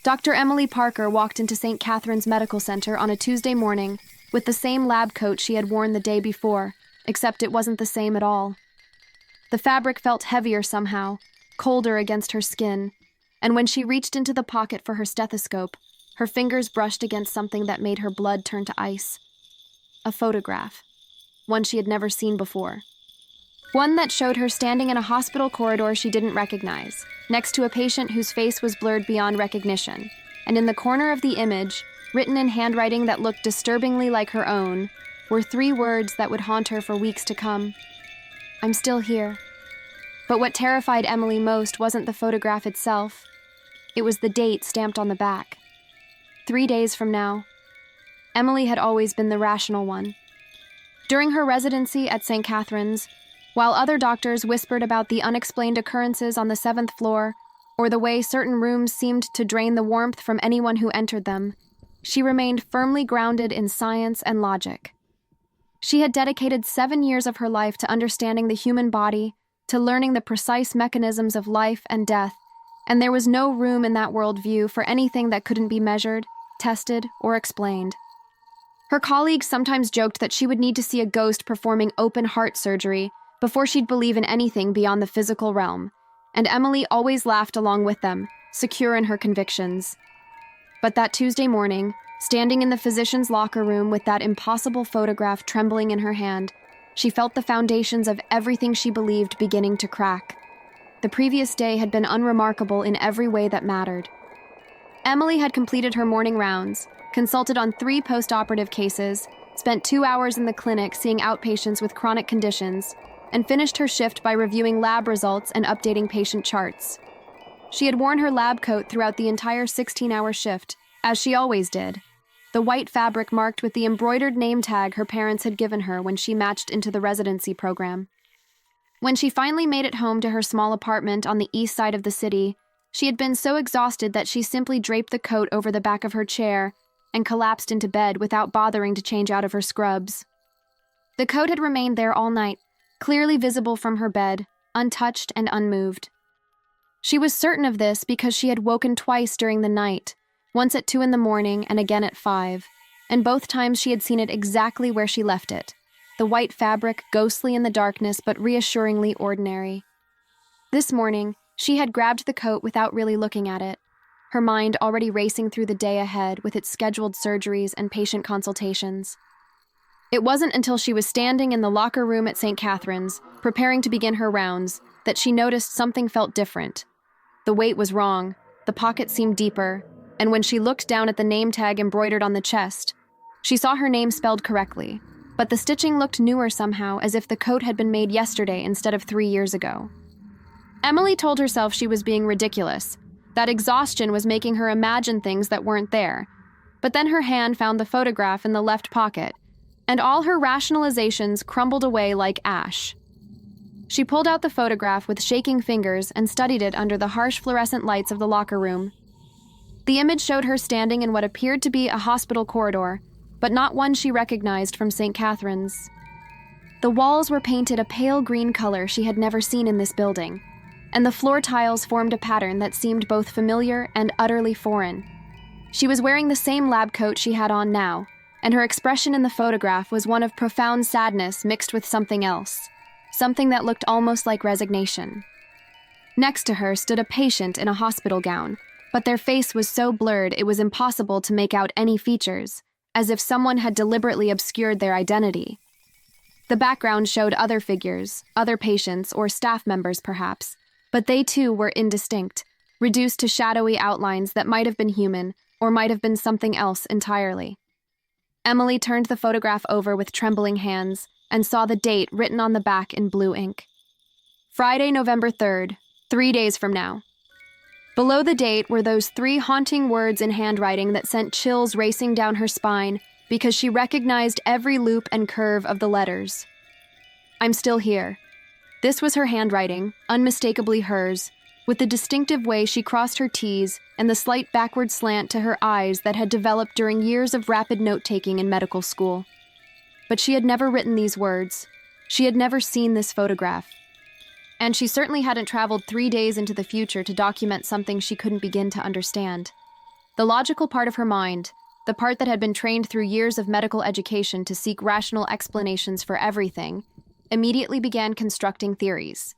Dr. Emily Parker walked into St. Catherine's Medical Center on a Tuesday morning with the same lab coat she had worn the day before, except it wasn't the same at all. The fabric felt heavier somehow, colder against her skin, and when she reached into the pocket for her stethoscope, her fingers brushed against something that made her blood turn to ice. A photograph. One she had never seen before. One that showed her standing in a hospital corridor she didn't recognize, next to a patient whose face was blurred beyond recognition, and in the corner of the image, written in handwriting that looked disturbingly like her own, were 3 words that would haunt her for weeks to come. I'm still here. But what terrified Emily most wasn't the photograph itself. It was the date stamped on the back. 3 days from now. Emily had always been the rational one. During her residency at St. Catherine's, while other doctors whispered about the unexplained occurrences on the 7th floor, or the way certain rooms seemed to drain the warmth from anyone who entered them, she remained firmly grounded in science and logic. She had dedicated 7 years of her life to understanding the human body, to learning the precise mechanisms of life and death, and there was no room in that worldview for anything that couldn't be measured, tested, or explained. Her colleagues sometimes joked that she would need to see a ghost performing open heart surgery before she'd believe in anything beyond the physical realm, and Emily always laughed along with them, secure in her convictions. But that Tuesday morning, standing in the physician's locker room with that impossible photograph trembling in her hand, she felt the foundations of everything she believed beginning to crack. The previous day had been unremarkable in every way that mattered. Emily had completed her morning rounds, consulted on 3 post-operative cases, spent 2 hours in the clinic seeing outpatients with chronic conditions, and finished her shift by reviewing lab results and updating patient charts. She had worn her lab coat throughout the entire 16-hour shift, as she always did, the white fabric marked with the embroidered name tag her parents had given her when she matched into the residency program. When she finally made it home to her small apartment on the east side of the city, she had been so exhausted that she simply draped the coat over the back of her chair and collapsed into bed without bothering to change out of her scrubs. The coat had remained there all night, clearly visible from her bed, untouched and unmoved. She was certain of this because she had woken twice during the night, once at 2 a.m. and again at 5, and both times she had seen it exactly where she left it, the white fabric ghostly in the darkness but reassuringly ordinary. This morning, she had grabbed the coat without really looking at it, her mind already racing through the day ahead with its scheduled surgeries and patient consultations. It wasn't until she was standing in the locker room at St. Catherine's, preparing to begin her rounds, that she noticed something felt different. The weight was wrong, the pocket seemed deeper, and when she looked down at the name tag embroidered on the chest, she saw her name spelled correctly, but the stitching looked newer somehow, as if the coat had been made yesterday instead of 3 years ago. Emily told herself she was being ridiculous, that exhaustion was making her imagine things that weren't there, but then her hand found the photograph in the left pocket, and all her rationalizations crumbled away like ash. She pulled out the photograph with shaking fingers and studied it under the harsh fluorescent lights of the locker room. The image showed her standing in what appeared to be a hospital corridor, but not one she recognized from St. Catherine's. The walls were painted a pale green color she had never seen in this building, and the floor tiles formed a pattern that seemed both familiar and utterly foreign. She was wearing the same lab coat she had on now, and her expression in the photograph was one of profound sadness mixed with something else, something that looked almost like resignation. Next to her stood a patient in a hospital gown, but their face was so blurred it was impossible to make out any features, as if someone had deliberately obscured their identity. The background showed other figures, other patients, or staff members perhaps, but they too were indistinct, reduced to shadowy outlines that might have been human or might have been something else entirely. Emily turned the photograph over with trembling hands and saw the date written on the back in blue ink. Friday, November 3rd, 3 days from now. Below the date were those 3 haunting words in handwriting that sent chills racing down her spine because she recognized every loop and curve of the letters. I'm still here. This was her handwriting, unmistakably hers, with the distinctive way she crossed her T's and the slight backward slant to her eyes that had developed during years of rapid note-taking in medical school. But she had never written these words. She had never seen this photograph. And she certainly hadn't traveled 3 days into the future to document something she couldn't begin to understand. The logical part of her mind, the part that had been trained through years of medical education to seek rational explanations for everything, immediately began constructing theories.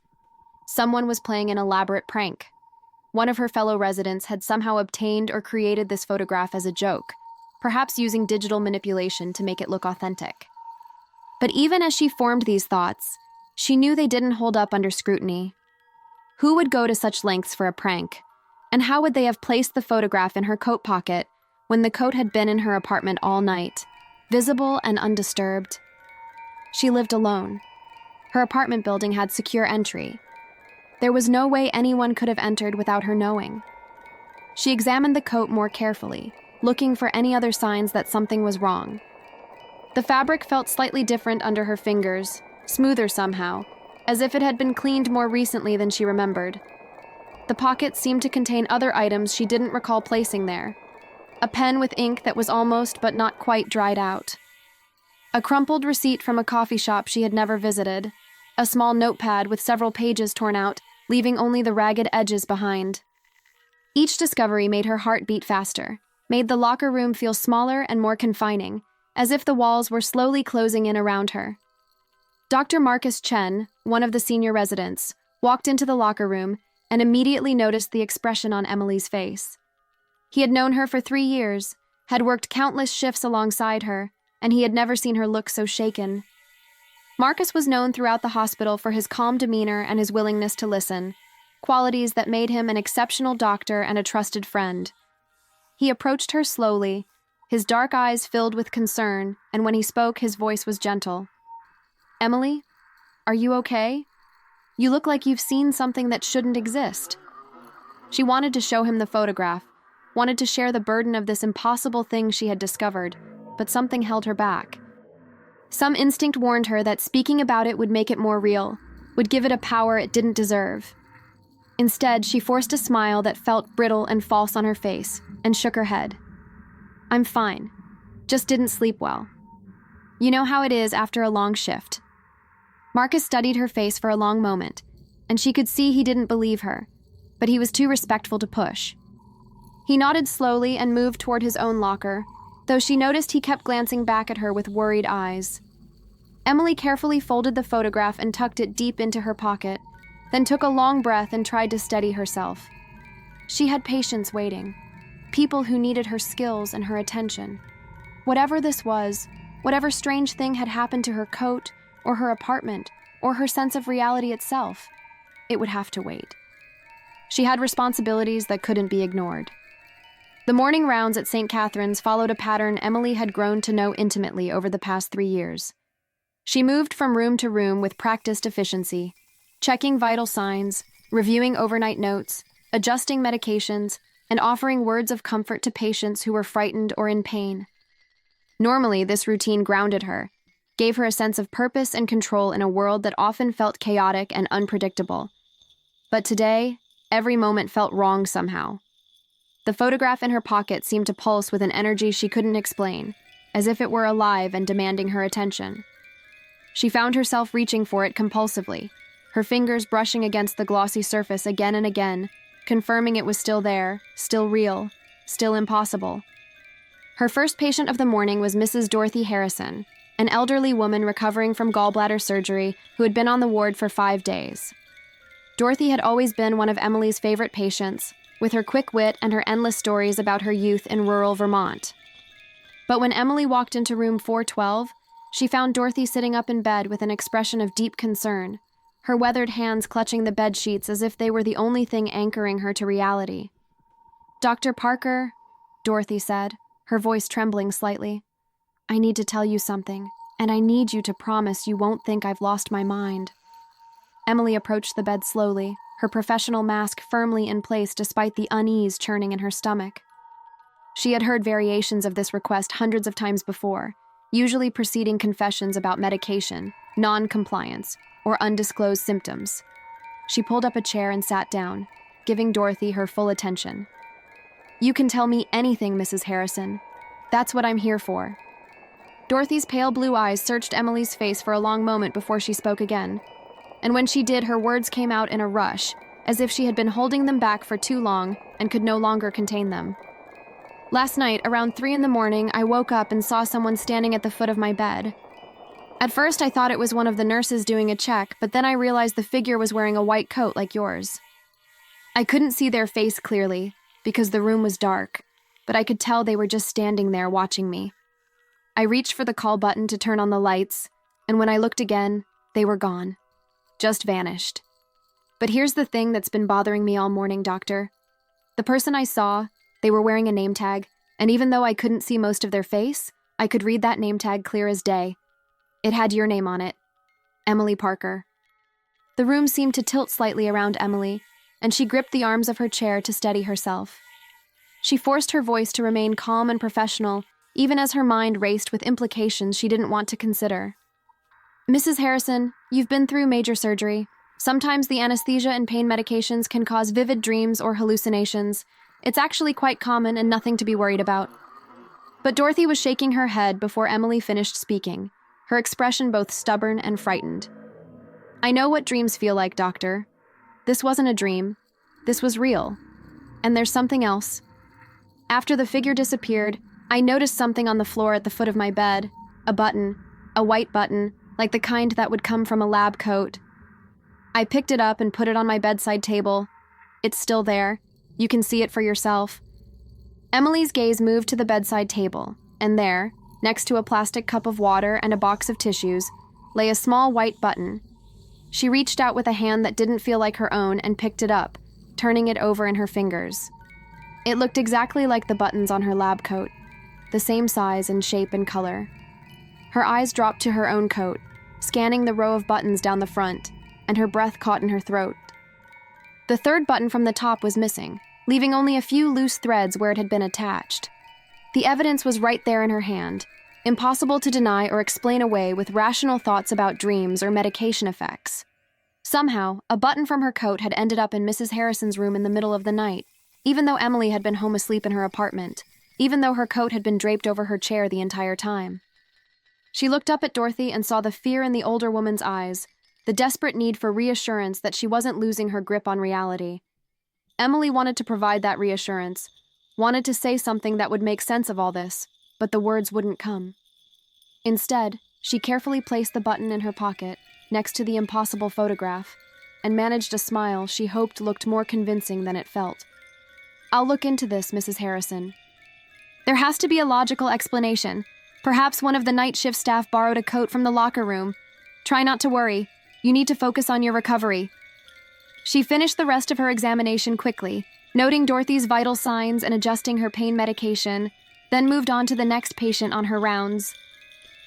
Someone was playing an elaborate prank. One of her fellow residents had somehow obtained or created this photograph as a joke, perhaps using digital manipulation to make it look authentic. But even as she formed these thoughts, she knew they didn't hold up under scrutiny. Who would go to such lengths for a prank? And how would they have placed the photograph in her coat pocket when the coat had been in her apartment all night, visible and undisturbed? She lived alone. Her apartment building had secure entry. There was no way anyone could have entered without her knowing. She examined the coat more carefully, looking for any other signs that something was wrong. The fabric felt slightly different under her fingers, smoother somehow, as if it had been cleaned more recently than she remembered. The pocket seemed to contain other items she didn't recall placing there. A pen with ink that was almost but not quite dried out. A crumpled receipt from a coffee shop she had never visited. A small notepad with several pages torn out, leaving only the ragged edges behind. Each discovery made her heart beat faster, made the locker room feel smaller and more confining, as if the walls were slowly closing in around her. Dr. Marcus Chen, one of the senior residents, walked into the locker room and immediately noticed the expression on Emily's face. He had known her for 3 years, had worked countless shifts alongside her, and he had never seen her look so shaken. Marcus was known throughout the hospital for his calm demeanor and his willingness to listen, qualities that made him an exceptional doctor and a trusted friend. He approached her slowly, his dark eyes filled with concern, and when he spoke, his voice was gentle. "Emily, are you okay? You look like you've seen something that shouldn't exist." She wanted to show him the photograph, wanted to share the burden of this impossible thing she had discovered, but something held her back. Some instinct warned her that speaking about it would make it more real, would give it a power it didn't deserve. Instead, she forced a smile that felt brittle and false on her face, and shook her head. "I'm fine. Just didn't sleep well. You know how it is after a long shift." Marcus studied her face for a long moment, and she could see he didn't believe her, but he was too respectful to push. He nodded slowly and moved toward his own locker, though she noticed he kept glancing back at her with worried eyes. Emily carefully folded the photograph and tucked it deep into her pocket, then took a long breath and tried to steady herself. She had patients waiting, people who needed her skills and her attention. Whatever this was, whatever strange thing had happened to her coat, or her apartment, or her sense of reality itself, it would have to wait. She had responsibilities that couldn't be ignored. The morning rounds at St. Catherine's followed a pattern Emily had grown to know intimately over the past 3 years. She moved from room to room with practiced efficiency, checking vital signs, reviewing overnight notes, adjusting medications, and offering words of comfort to patients who were frightened or in pain. Normally, this routine grounded her, gave her a sense of purpose and control in a world that often felt chaotic and unpredictable. But today, every moment felt wrong somehow. The photograph in her pocket seemed to pulse with an energy she couldn't explain, as if it were alive and demanding her attention. She found herself reaching for it compulsively, her fingers brushing against the glossy surface again and again, confirming it was still there, still real, still impossible. Her first patient of the morning was Mrs. Dorothy Harrison, an elderly woman recovering from gallbladder surgery who had been on the ward for 5 days. Dorothy had always been one of Emily's favorite patients, with her quick wit and her endless stories about her youth in rural Vermont. But when Emily walked into room 412, she found Dorothy sitting up in bed with an expression of deep concern, her weathered hands clutching the bed sheets as if they were the only thing anchoring her to reality. "Dr. Parker," Dorothy said, her voice trembling slightly, "I need to tell you something, and I need you to promise you won't think I've lost my mind." Emily approached the bed slowly, her professional mask firmly in place despite the unease churning in her stomach. She had heard variations of this request hundreds of times before, usually preceding confessions about medication, non-compliance, or undisclosed symptoms. She pulled up a chair and sat down, giving Dorothy her full attention. "You can tell me anything, Mrs. Harrison. That's what I'm here for." Dorothy's pale blue eyes searched Emily's face for a long moment before she spoke again. And when she did, her words came out in a rush, as if she had been holding them back for too long and could no longer contain them. Last night, around 3 in the morning, I woke up and saw someone standing at the foot of my bed. At first, I thought it was one of the nurses doing a check, but then I realized the figure was wearing a white coat like yours. I couldn't see their face clearly, because the room was dark, but I could tell they were just standing there watching me. I reached for the call button to turn on the lights, and when I looked again, they were gone. Just vanished. But here's the thing that's been bothering me all morning, Doctor. The person I saw, they were wearing a name tag, and even though I couldn't see most of their face, I could read that name tag clear as day. It had your name on it, Emily Parker. The room seemed to tilt slightly around Emily, and she gripped the arms of her chair to steady herself. She forced her voice to remain calm and professional, even as her mind raced with implications she didn't want to consider. Mrs. Harrison, you've been through major surgery. Sometimes the anesthesia and pain medications can cause vivid dreams or hallucinations. It's actually quite common and nothing to be worried about. But Dorothy was shaking her head before Emily finished speaking, her expression both stubborn and frightened. I know what dreams feel like, Doctor. This wasn't a dream. This was real. And there's something else. After the figure disappeared, I noticed something on the floor at the foot of my bed. A button. A white button, like the kind that would come from a lab coat. I picked it up and put it on my bedside table. It's still there. You can see it for yourself. Emily's gaze moved to the bedside table, and there, next to a plastic cup of water and a box of tissues, lay a small white button. She reached out with a hand that didn't feel like her own and picked it up, turning it over in her fingers. It looked exactly like the buttons on her lab coat, the same size and shape and color. Her eyes dropped to her own coat, scanning the row of buttons down the front, and her breath caught in her throat. The third button from the top was missing, leaving only a few loose threads where it had been attached. The evidence was right there in her hand, impossible to deny or explain away with rational thoughts about dreams or medication effects. Somehow, a button from her coat had ended up in Mrs. Harrison's room in the middle of the night, even though Emily had been home asleep in her apartment, even though her coat had been draped over her chair the entire time. She looked up at Dorothy and saw the fear in the older woman's eyes, the desperate need for reassurance that she wasn't losing her grip on reality. Emily wanted to provide that reassurance, wanted to say something that would make sense of all this, but the words wouldn't come. Instead, she carefully placed the button in her pocket, next to the impossible photograph, and managed a smile she hoped looked more convincing than it felt. I'll look into this, Mrs. Harrison. There has to be a logical explanation. Perhaps one of the night shift staff borrowed a coat from the locker room. Try not to worry. You need to focus on your recovery. She finished the rest of her examination quickly, noting Dorothy's vital signs and adjusting her pain medication, then moved on to the next patient on her rounds.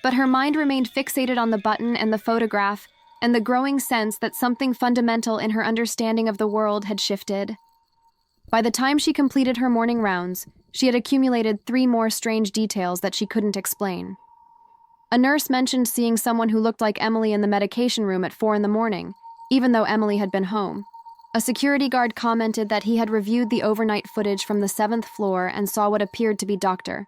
But her mind remained fixated on the button and the photograph, and the growing sense that something fundamental in her understanding of the world had shifted. By the time she completed her morning rounds, she had accumulated 3 more strange details that she couldn't explain. A nurse mentioned seeing someone who looked like Emily in the medication room at 4 in the morning, even though Emily had been home. A security guard commented that he had reviewed the overnight footage from the 7th floor and saw what appeared to be Dr.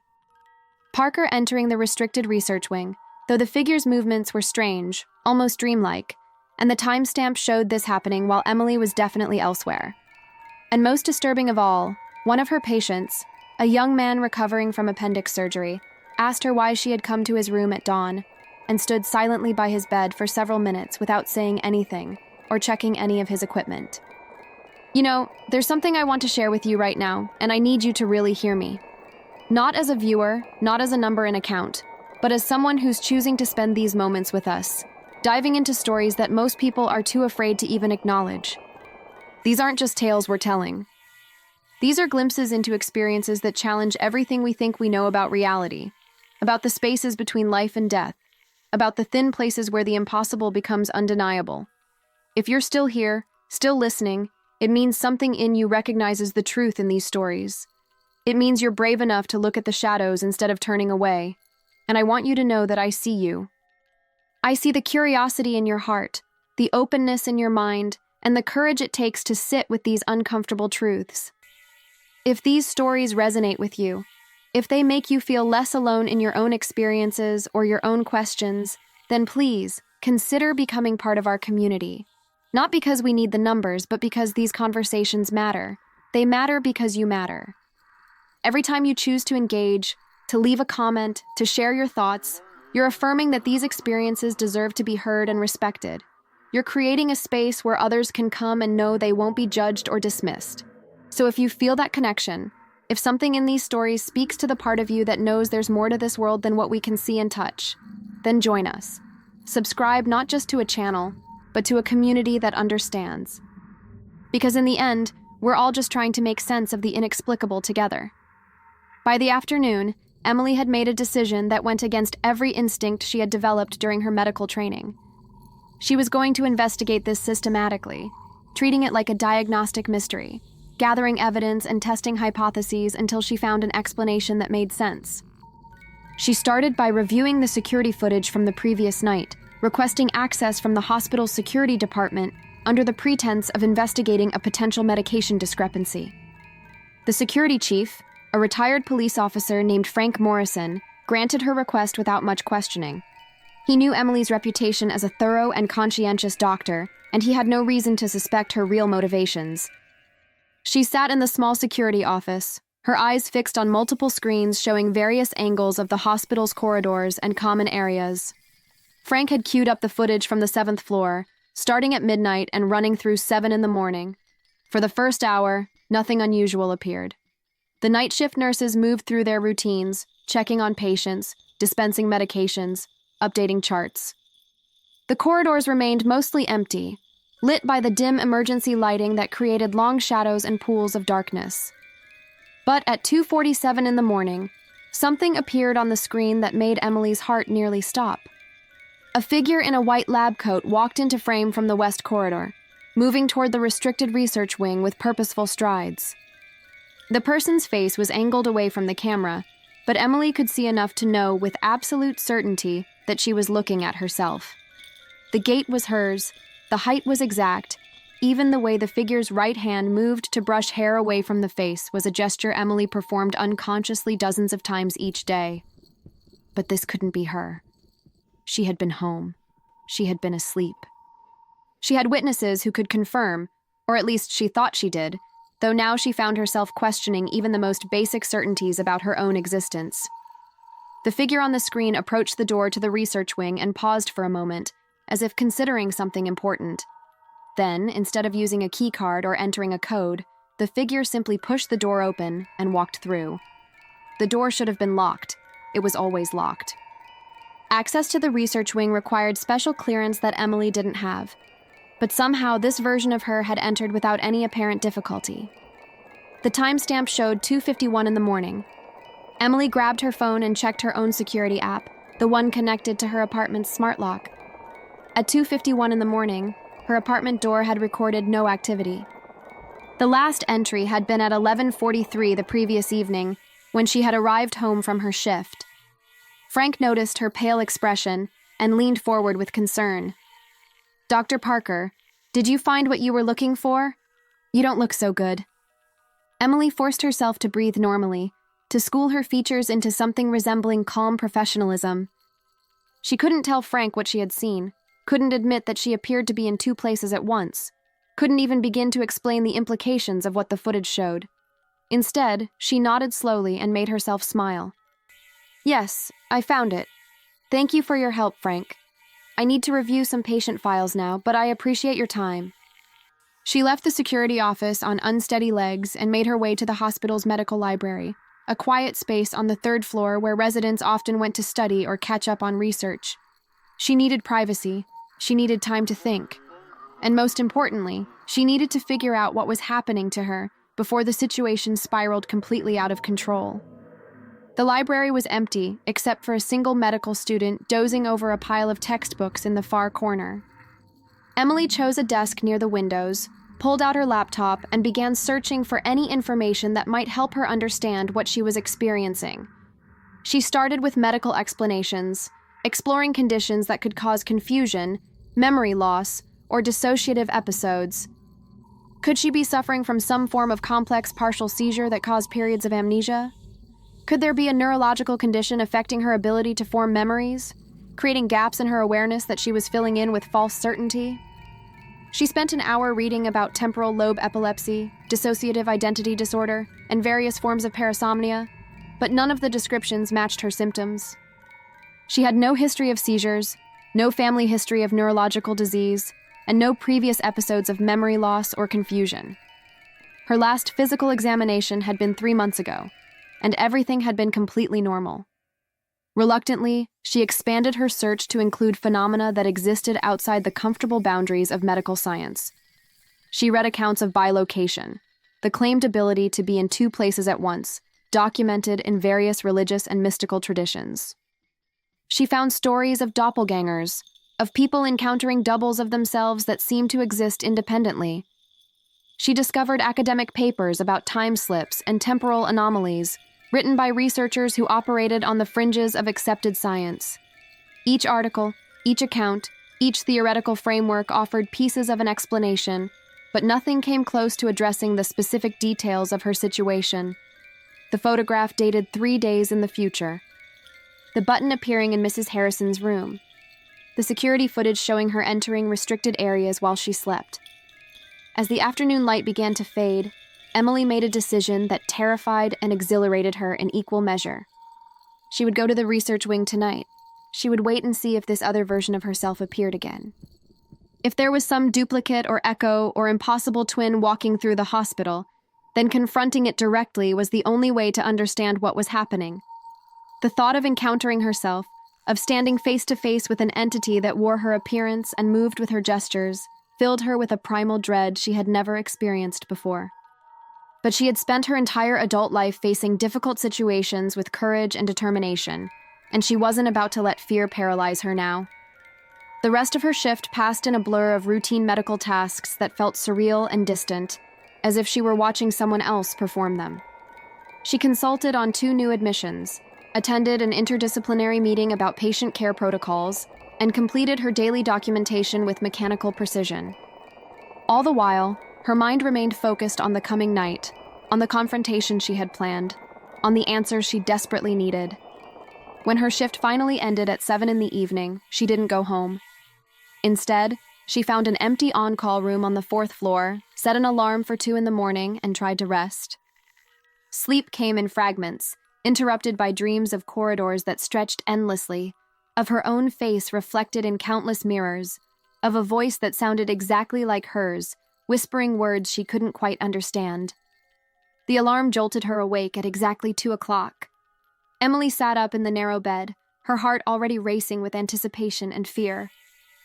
Parker entering the restricted research wing, though the figure's movements were strange, almost dreamlike, and the timestamp showed this happening while Emily was definitely elsewhere. And most disturbing of all, one of her patients, a young man recovering from appendix surgery, asked her why she had come to his room at dawn, and stood silently by his bed for several minutes without saying anything or checking any of his equipment. You know, there's something I want to share with you right now, and I need you to really hear me. Not as a viewer, not as a number in a count, but as someone who's choosing to spend these moments with us, diving into stories that most people are too afraid to even acknowledge. These aren't just tales we're telling. These are glimpses into experiences that challenge everything we think we know about reality, about the spaces between life and death, about the thin places where the impossible becomes undeniable. If you're still here, still listening, it means something in you recognizes the truth in these stories. It means you're brave enough to look at the shadows instead of turning away, and I want you to know that I see you. I see the curiosity in your heart, the openness in your mind, and the courage it takes to sit with these uncomfortable truths. If these stories resonate with you, if they make you feel less alone in your own experiences or your own questions, then please consider becoming part of our community. Not because we need the numbers, but because these conversations matter. They matter because you matter. Every time you choose to engage, to leave a comment, to share your thoughts, you're affirming that these experiences deserve to be heard and respected. You're creating a space where others can come and know they won't be judged or dismissed. So if you feel that connection, if something in these stories speaks to the part of you that knows there's more to this world than what we can see and touch, then join us. Subscribe not just to a channel, but to a community that understands. Because in the end, we're all just trying to make sense of the inexplicable together. By the afternoon, Emily had made a decision that went against every instinct she had developed during her medical training. She was going to investigate this systematically, treating it like a diagnostic mystery, gathering evidence and testing hypotheses until she found an explanation that made sense. She started by reviewing the security footage from the previous night, requesting access from the hospital's security department under the pretense of investigating a potential medication discrepancy. The security chief, a retired police officer named Frank Morrison, granted her request without much questioning. He knew Emily's reputation as a thorough and conscientious doctor, and he had no reason to suspect her real motivations. She sat in the small security office, her eyes fixed on multiple screens showing various angles of the hospital's corridors and common areas. Frank had queued up the footage from the 7th floor, starting at midnight and running through 7 in the morning. For the first hour, nothing unusual appeared. The night shift nurses moved through their routines, checking on patients, dispensing medications, updating charts. The corridors remained mostly empty, lit by the dim emergency lighting that created long shadows and pools of darkness. But at 2:47 in the morning, something appeared on the screen that made Emily's heart nearly stop. A figure in a white lab coat walked into frame from the west corridor, moving toward the restricted research wing with purposeful strides. The person's face was angled away from the camera, but Emily could see enough to know with absolute certainty that she was looking at herself. The gait was hers, the height was exact, even the way the figure's right hand moved to brush hair away from the face was a gesture Emily performed unconsciously dozens of times each day. But this couldn't be her. She had been home. She had been asleep. She had witnesses who could confirm, or at least she thought she did, though now she found herself questioning even the most basic certainties about her own existence. The figure on the screen approached the door to the research wing and paused for a moment, as if considering something important. Then, instead of using a key card or entering a code, the figure simply pushed the door open and walked through. The door should have been locked. It was always locked. Access to the research wing required special clearance that Emily didn't have, but somehow this version of her had entered without any apparent difficulty. The timestamp showed 2:51 in the morning. Emily grabbed her phone and checked her own security app, the one connected to her apartment's smart lock. At 2:51 in the morning, her apartment door had recorded no activity. The last entry had been at 11:43 the previous evening, when she had arrived home from her shift. Frank noticed her pale expression and leaned forward with concern. "Dr. Parker, did you find what you were looking for? You don't look so good." Emily forced herself to breathe normally, to school her features into something resembling calm professionalism. She couldn't tell Frank what she had seen, couldn't admit that she appeared to be in two places at once, couldn't even begin to explain the implications of what the footage showed. Instead, she nodded slowly and made herself smile. "Yes, I found it. Thank you for your help, Frank. I need to review some patient files now, but I appreciate your time." She left the security office on unsteady legs and made her way to the hospital's medical library, a quiet space on the 3rd floor where residents often went to study or catch up on research. She needed privacy. She needed time to think. And most importantly, she needed to figure out what was happening to her before the situation spiraled completely out of control. The library was empty, except for a single medical student dozing over a pile of textbooks in the far corner. Emily chose a desk near the windows, pulled out her laptop, and began searching for any information that might help her understand what she was experiencing. She started with medical explanations, exploring conditions that could cause confusion, memory loss, or dissociative episodes. Could she be suffering from some form of complex partial seizure that caused periods of amnesia? Could there be a neurological condition affecting her ability to form memories, creating gaps in her awareness that she was filling in with false certainty? She spent an hour reading about temporal lobe epilepsy, dissociative identity disorder, and various forms of parasomnia, but none of the descriptions matched her symptoms. She had no history of seizures, no family history of neurological disease, and no previous episodes of memory loss or confusion. Her last physical examination had been 3 months ago, and everything had been completely normal. Reluctantly, she expanded her search to include phenomena that existed outside the comfortable boundaries of medical science. She read accounts of bilocation, the claimed ability to be in 2 places at once, documented in various religious and mystical traditions. She found stories of doppelgangers, of people encountering doubles of themselves that seemed to exist independently. She discovered academic papers about time slips and temporal anomalies, written by researchers who operated on the fringes of accepted science. Each article, each account, each theoretical framework offered pieces of an explanation, but nothing came close to addressing the specific details of her situation. The photograph dated 3 days in the future. The button appearing in Mrs. Harrison's room. The security footage showing her entering restricted areas while she slept. As the afternoon light began to fade, Emily made a decision that terrified and exhilarated her in equal measure. She would go to the research wing tonight. She would wait and see if this other version of herself appeared again. If there was some duplicate or echo or impossible twin walking through the hospital, then confronting it directly was the only way to understand what was happening. The thought of encountering herself, of standing face to face with an entity that wore her appearance and moved with her gestures, filled her with a primal dread she had never experienced before. But she had spent her entire adult life facing difficult situations with courage and determination, and she wasn't about to let fear paralyze her now. The rest of her shift passed in a blur of routine medical tasks that felt surreal and distant, as if she were watching someone else perform them. She consulted on 2 new admissions, attended an interdisciplinary meeting about patient care protocols, and completed her daily documentation with mechanical precision. All the while, her mind remained focused on the coming night, on the confrontation she had planned, on the answers she desperately needed. When her shift finally ended at 7 in the evening, she didn't go home. Instead, she found an empty on-call room on the 4th floor, set an alarm for 2 in the morning, and tried to rest. Sleep came in fragments, interrupted by dreams of corridors that stretched endlessly, of her own face reflected in countless mirrors, of a voice that sounded exactly like hers, whispering words she couldn't quite understand. The alarm jolted her awake at exactly 2 o'clock. Emily sat up in the narrow bed, her heart already racing with anticipation and fear.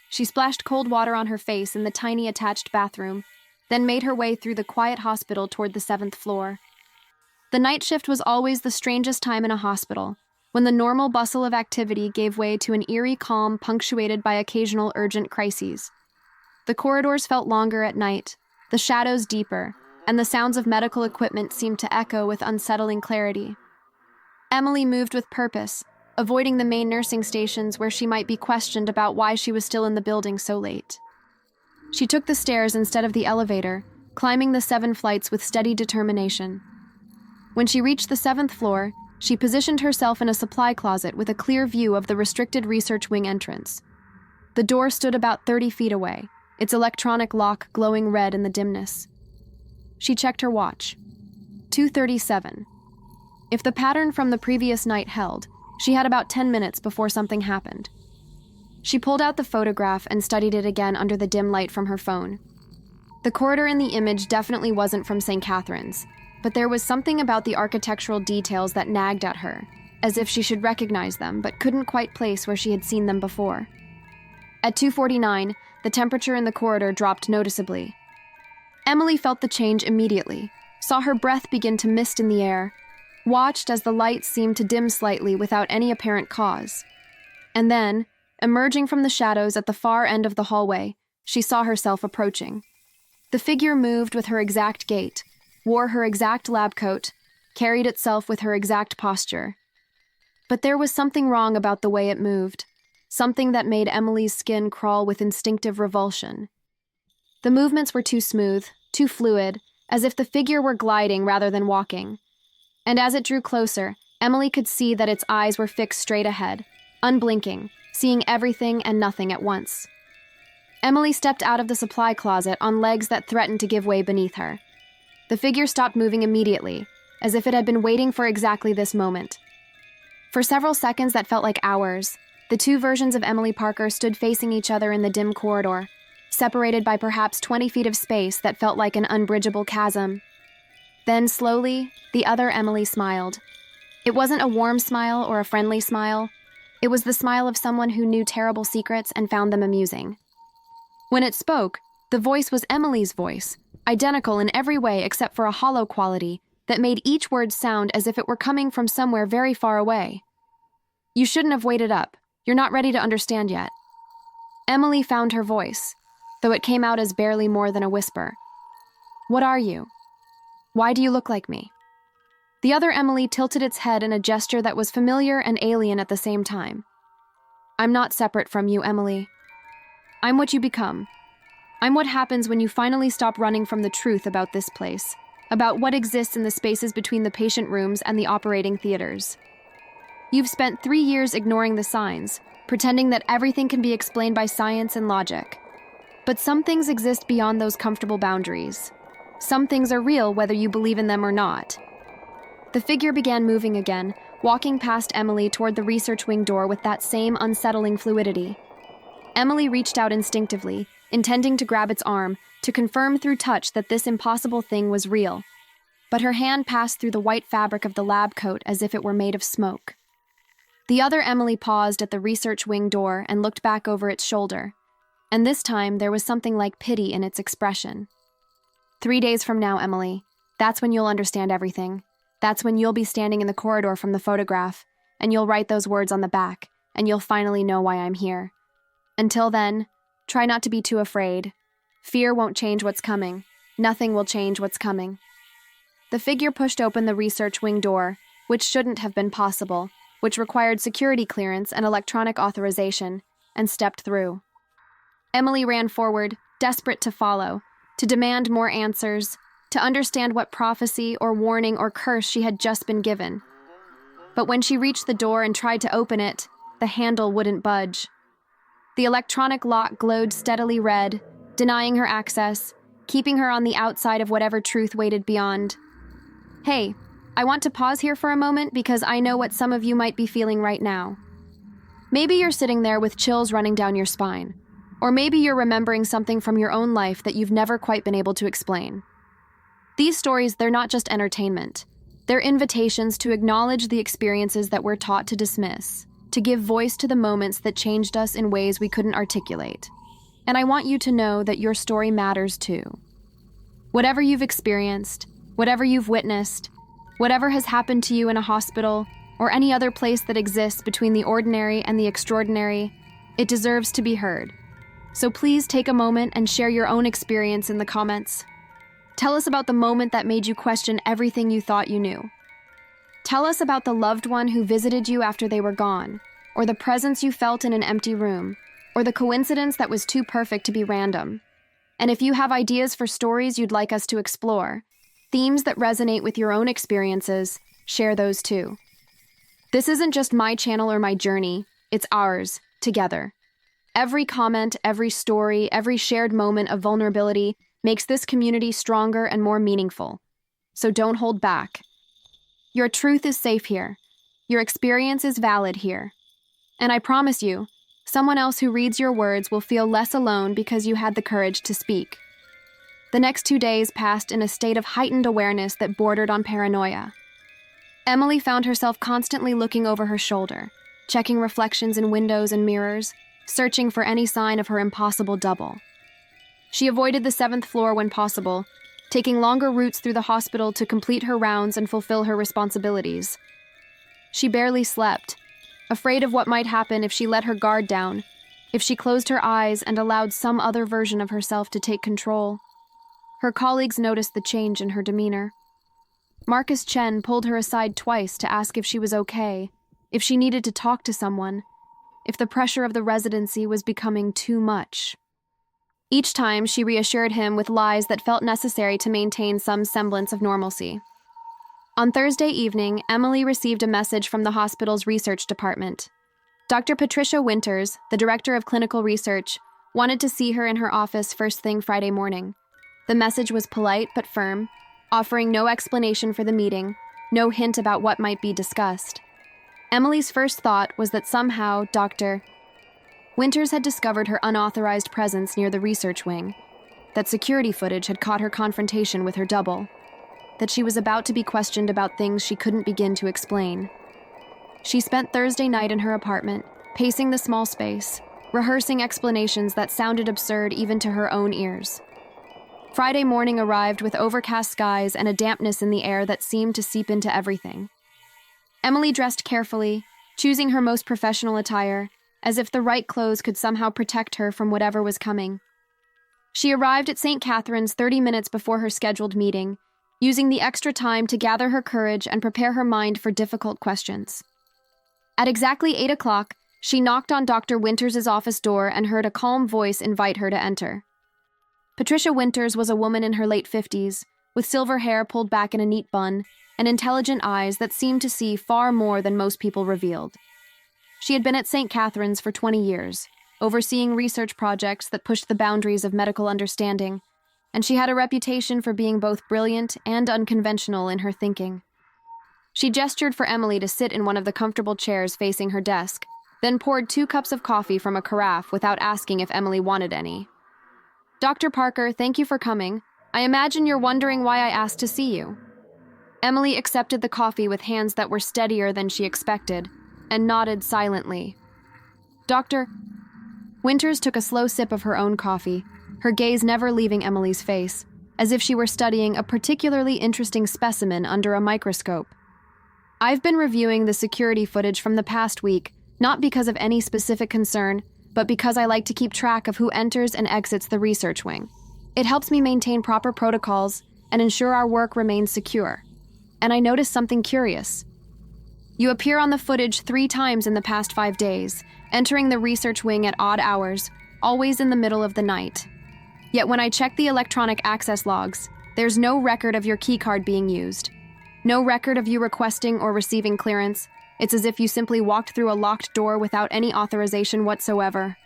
She splashed cold water on her face in the tiny attached bathroom, then made her way through the quiet hospital toward the 7th floor. The night shift was always the strangest time in a hospital, when the normal bustle of activity gave way to an eerie calm punctuated by occasional urgent crises. The corridors felt longer at night, the shadows deeper, and the sounds of medical equipment seemed to echo with unsettling clarity. Emily moved with purpose, avoiding the main nursing stations where she might be questioned about why she was still in the building so late. She took the stairs instead of the elevator, climbing the 7 flights with steady determination. When she reached the 7th floor, she positioned herself in a supply closet with a clear view of the restricted research wing entrance. The door stood about 30 feet away, its electronic lock glowing red in the dimness. She checked her watch. 2:37. If the pattern from the previous night held, she had about 10 minutes before something happened. She pulled out the photograph and studied it again under the dim light from her phone. The corridor in the image definitely wasn't from St. Catherine's, but there was something about the architectural details that nagged at her, as if she should recognize them but couldn't quite place where she had seen them before. At 2:49, the temperature in the corridor dropped noticeably. Emily felt the change immediately, saw her breath begin to mist in the air, watched as the light seemed to dim slightly without any apparent cause. And then, emerging from the shadows at the far end of the hallway, she saw herself approaching. The figure moved with her exact gait, wore her exact lab coat, carried itself with her exact posture. But there was something wrong about the way it moved, something that made Emily's skin crawl with instinctive revulsion. The movements were too smooth, too fluid, as if the figure were gliding rather than walking. And as it drew closer, Emily could see that its eyes were fixed straight ahead, unblinking, seeing everything and nothing at once. Emily stepped out of the supply closet on legs that threatened to give way beneath her. The figure stopped moving immediately, as if it had been waiting for exactly this moment. For several seconds that felt like hours, the two versions of Emily Parker stood facing each other in the dim corridor, separated by perhaps 20 feet of space that felt like an unbridgeable chasm. Then, slowly, the other Emily smiled. It wasn't a warm smile or a friendly smile. It was the smile of someone who knew terrible secrets and found them amusing. When it spoke, the voice was Emily's voice, identical in every way except for a hollow quality that made each word sound as if it were coming from somewhere very far away. "You shouldn't have waited up. You're not ready to understand yet." Emily found her voice, though it came out as barely more than a whisper. "What are you? Why do you look like me?" The other Emily tilted its head in a gesture that was familiar and alien at the same time. "I'm not separate from you, Emily. I'm what you become. I'm what happens when you finally stop running from the truth about this place, about what exists in the spaces between the patient rooms and the operating theaters. You've spent 3 years ignoring the signs, pretending that everything can be explained by science and logic. But some things exist beyond those comfortable boundaries. Some things are real whether you believe in them or not." The figure began moving again, walking past Emily toward the research wing door with that same unsettling fluidity. Emily reached out instinctively, intending to grab its arm, to confirm through touch that this impossible thing was real. But her hand passed through the white fabric of the lab coat as if it were made of smoke. The other Emily paused at the research wing door and looked back over its shoulder, and this time there was something like pity in its expression. 3 days from now, Emily, that's when you'll understand everything. That's when you'll be standing in the corridor from the photograph, and you'll write those words on the back, and you'll finally know why I'm here. Until then, try not to be too afraid. Fear won't change what's coming. Nothing will change what's coming." The figure pushed open the research wing door, which shouldn't have been possible, which required security clearance and electronic authorization, and stepped through. Emily ran forward, desperate to follow, to demand more answers, to understand what prophecy or warning or curse she had just been given. But when she reached the door and tried to open it, the handle wouldn't budge. The electronic lock glowed steadily red, denying her access, keeping her on the outside of whatever truth waited beyond. "Hey, I want to pause here for a moment because I know what some of you might be feeling right now. Maybe you're sitting there with chills running down your spine, or maybe you're remembering something from your own life that you've never quite been able to explain. These stories, they're not just entertainment. They're invitations to acknowledge the experiences that we're taught to dismiss, to give voice to the moments that changed us in ways we couldn't articulate. And I want you to know that your story matters too. Whatever you've experienced, whatever you've witnessed, whatever has happened to you in a hospital or any other place that exists between the ordinary and the extraordinary, it deserves to be heard. So please take a moment and share your own experience in the comments. Tell us about the moment that made you question everything you thought you knew. Tell us about the loved one who visited you after they were gone, or the presence you felt in an empty room, or the coincidence that was too perfect to be random. And if you have ideas for stories you'd like us to explore, themes that resonate with your own experiences, share those too. This isn't just my channel or my journey, it's ours, together. Every comment, every story, every shared moment of vulnerability makes this community stronger and more meaningful. So don't hold back. Your truth is safe here. Your experience is valid here. And I promise you, someone else who reads your words will feel less alone because you had the courage to speak. The next 2 days passed in a state of heightened awareness that bordered on paranoia. Emily found herself constantly looking over her shoulder, checking reflections in windows and mirrors, searching for any sign of her impossible double. She avoided the 7th floor when possible, taking longer routes through the hospital to complete her rounds and fulfill her responsibilities. She barely slept, afraid of what might happen if she let her guard down, if she closed her eyes and allowed some other version of herself to take control. Her colleagues noticed the change in her demeanor. Marcus Chen pulled her aside twice to ask if she was okay, if she needed to talk to someone, if the pressure of the residency was becoming too much. Each time, she reassured him with lies that felt necessary to maintain some semblance of normalcy. On Thursday evening, Emily received a message from the hospital's research department. Dr. Patricia Winters, the director of clinical research, Wanted to see her in her office first thing Friday morning. The message was polite but firm, offering no explanation for the meeting, no hint about what might be discussed. Emily's first thought was that somehow Dr. Winters had discovered her unauthorized presence near the research wing, that security footage had caught her confrontation with her double, that she was about to be questioned about things she couldn't begin to explain. She spent Thursday night in her apartment, pacing the small space, rehearsing explanations that sounded absurd even to her own ears. Friday morning arrived with overcast skies and a dampness in the air that seemed to seep into everything. Emily dressed carefully, choosing her most professional attire, as if the right clothes could somehow protect her from whatever was coming. She arrived at St. Catharines 30 minutes before her scheduled meeting, using the extra time to gather her courage and prepare her mind for difficult questions. At exactly 8 o'clock, she knocked on Dr. Winters' office door and heard a calm voice invite her to enter. Patricia Winters was a woman in her late 50s, with silver hair pulled back in a neat bun and intelligent eyes that seemed to see far more than most people revealed. She had been at St. Catharines for 20 years, overseeing research projects that pushed the boundaries of medical understanding, and she had a reputation for being both brilliant and unconventional in her thinking. She gestured for Emily to sit in one of the comfortable chairs facing her desk, then poured 2 cups of coffee from a carafe without asking if Emily wanted any. "Dr. Parker, thank you for coming. I imagine you're wondering why I asked to see you." Emily accepted the coffee with hands that were steadier than she expected, and nodded silently. Dr. Winters took a slow sip of her own coffee, her gaze never leaving Emily's face, as if she were studying a particularly interesting specimen under a microscope. "I've been reviewing the security footage from the past week, not because of any specific concern, but because I like to keep track of who enters and exits the research wing. It helps me maintain proper protocols and ensure our work remains secure. And I noticed something curious. You appear on the footage 3 times in the past 5 days, entering the research wing at odd hours, always in the middle of the night. Yet when I check the electronic access logs, there's no record of your keycard being used. No record of you requesting or receiving clearance. It's as if you simply walked through a locked door without any authorization whatsoever."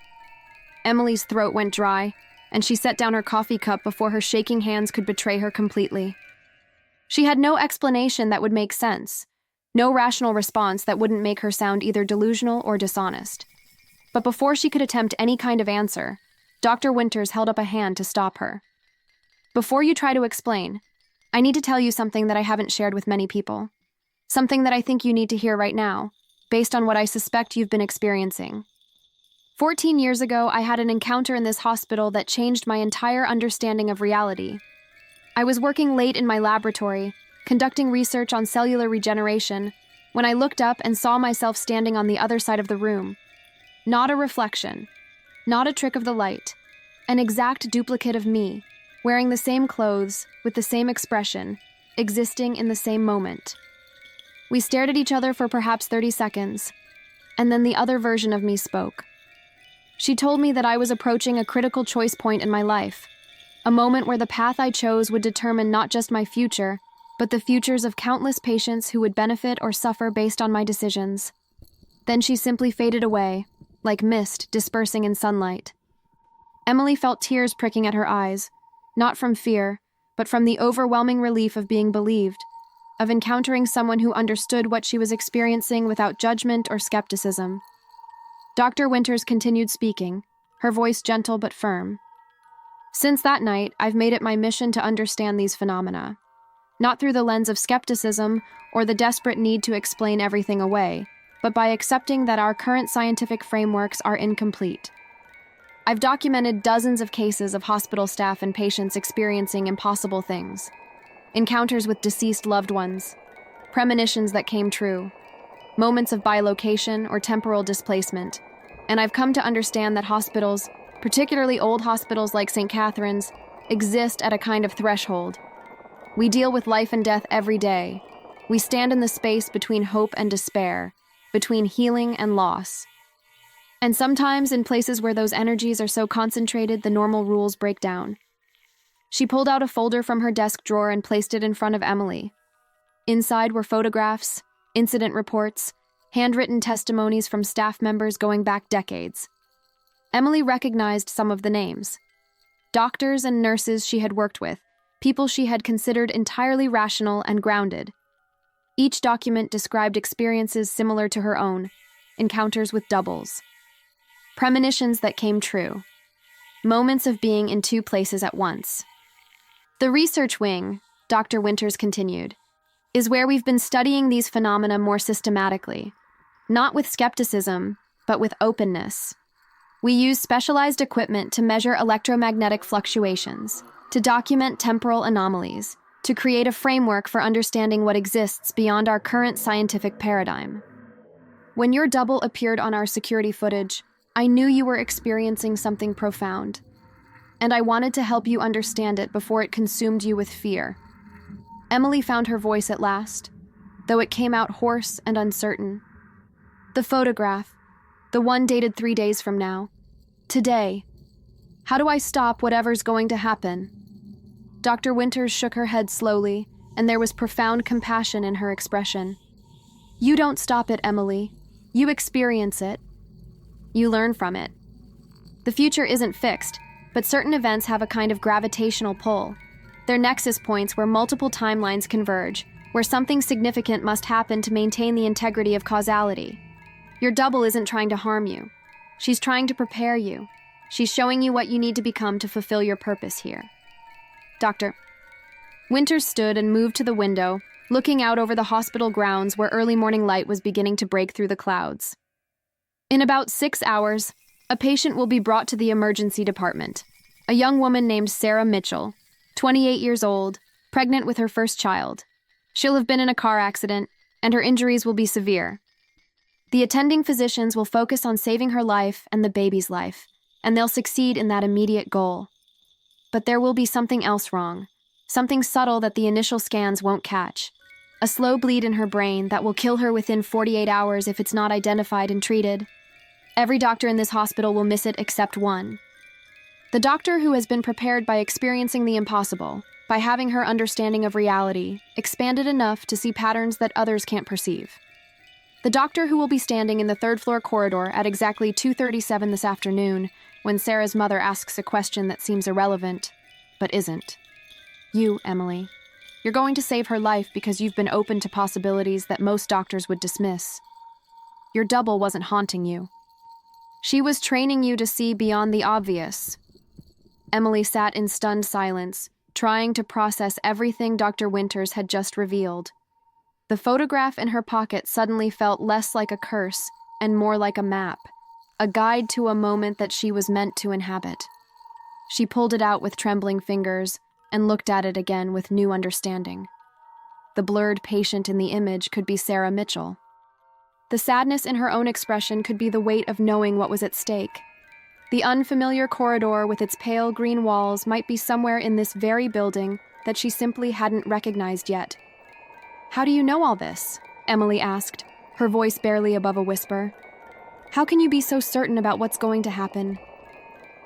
Emily's throat went dry, and she set down her coffee cup before her shaking hands could betray her completely. She had no explanation that would make sense, no rational response that wouldn't make her sound either delusional or dishonest. But before she could attempt any kind of answer, Dr. Winters held up a hand to stop her. "Before you try to explain, I need to tell you something that I haven't shared with many people. Something that I think you need to hear right now, based on what I suspect you've been experiencing. 14 years ago, I had an encounter in this hospital that changed my entire understanding of reality. I was working late in my laboratory, conducting research on cellular regeneration, when I looked up and saw myself standing on the other side of the room. Not a reflection, not a trick of the light, an exact duplicate of me, wearing the same clothes, with the same expression, existing in the same moment. We stared at each other for perhaps 30 seconds, and then the other version of me spoke. She told me that I was approaching a critical choice point in my life, a moment where the path I chose would determine not just my future, but the futures of countless patients who would benefit or suffer based on my decisions. Then she simply faded away, like mist dispersing in sunlight. Emily felt tears pricking at her eyes, not from fear, but from the overwhelming relief of being believed, of encountering someone who understood what she was experiencing without judgment or skepticism. Dr. Winters continued speaking, her voice gentle but firm. "Since that night, I've made it my mission to understand these phenomena, not through the lens of skepticism or the desperate need to explain everything away, but by accepting that our current scientific frameworks are incomplete. I've documented dozens of cases of hospital staff and patients experiencing impossible things. Encounters with deceased loved ones, premonitions that came true, moments of bilocation or temporal displacement, and I've come to understand that hospitals, particularly old hospitals like St. Catharines, exist at a kind of threshold. We deal with life and death every day. We stand in the space between hope and despair, between healing and loss. And sometimes in places where those energies are so concentrated, the normal rules break down." She pulled out a folder from her desk drawer and placed it in front of Emily. Inside were photographs, incident reports, handwritten testimonies from staff members going back decades. Emily recognized some of the names. Doctors and nurses she had worked with, people she had considered entirely rational and grounded. Each document described experiences similar to her own, encounters with doubles. Premonitions that came true. Moments of being in two places at once. The research wing, Dr. Winters continued, is where we've been studying these phenomena more systematically, not with skepticism, but with openness. We use specialized equipment to measure electromagnetic fluctuations, to document temporal anomalies, to create a framework for understanding what exists beyond our current scientific paradigm. When your double appeared on our security footage, I knew you were experiencing something profound, and I wanted to help you understand it before it consumed you with fear. Emily found her voice at last, though it came out hoarse and uncertain. The photograph, the one dated 3 days from now. Today. How do I stop whatever's going to happen? Dr. Winters shook her head slowly, and there was profound compassion in her expression. You don't stop it, Emily. You experience it. You learn from it. The future isn't fixed, but certain events have a kind of gravitational pull. They're nexus points where multiple timelines converge, where something significant must happen to maintain the integrity of causality. Your double isn't trying to harm you. She's trying to prepare you. She's showing you what you need to become to fulfill your purpose here. Dr. Winters stood and moved to the window, looking out over the hospital grounds where early morning light was beginning to break through the clouds. In about 6 hours, a patient will be brought to the emergency department. A young woman named Sarah Mitchell, 28 years old, pregnant with her first child. She'll have been in a car accident, and her injuries will be severe. The attending physicians will focus on saving her life and the baby's life, and they'll succeed in that immediate goal. But there will be something else wrong, something subtle that the initial scans won't catch. A slow bleed in her brain that will kill her within 48 hours if it's not identified and treated. Every doctor in this hospital will miss it except one. The doctor who has been prepared by experiencing the impossible, by having her understanding of reality expanded enough to see patterns that others can't perceive. The doctor who will be standing in the third-floor corridor at exactly 2:37 this afternoon when Sarah's mother asks a question that seems irrelevant, but isn't. You, Emily. You're going to save her life because you've been open to possibilities that most doctors would dismiss. Your double wasn't haunting you. She was training you to see beyond the obvious. Emily sat in stunned silence, trying to process everything Dr. Winters had just revealed. The photograph in her pocket suddenly felt less like a curse and more like a map, a guide to a moment that she was meant to inhabit. She pulled it out with trembling fingers and looked at it again with new understanding. The blurred patient in the image could be Sarah Mitchell. The sadness in her own expression could be the weight of knowing what was at stake. The unfamiliar corridor with its pale green walls might be somewhere in this very building that she simply hadn't recognized yet. How do you know all this? Emily asked, her voice barely above a whisper. How can you be so certain about what's going to happen?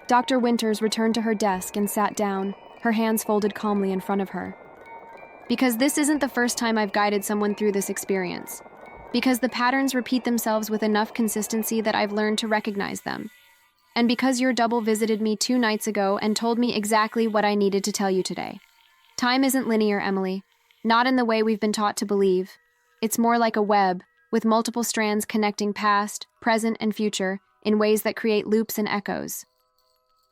Dr. Winters returned to her desk and sat down, her hands folded calmly in front of her. Because this isn't the first time I've guided someone through this experience. Because the patterns repeat themselves with enough consistency that I've learned to recognize them. And because your double visited me 2 nights ago and told me exactly what I needed to tell you today. Time isn't linear, Emily. Not in the way we've been taught to believe. It's more like a web, with multiple strands connecting past, present, and future in ways that create loops and echoes.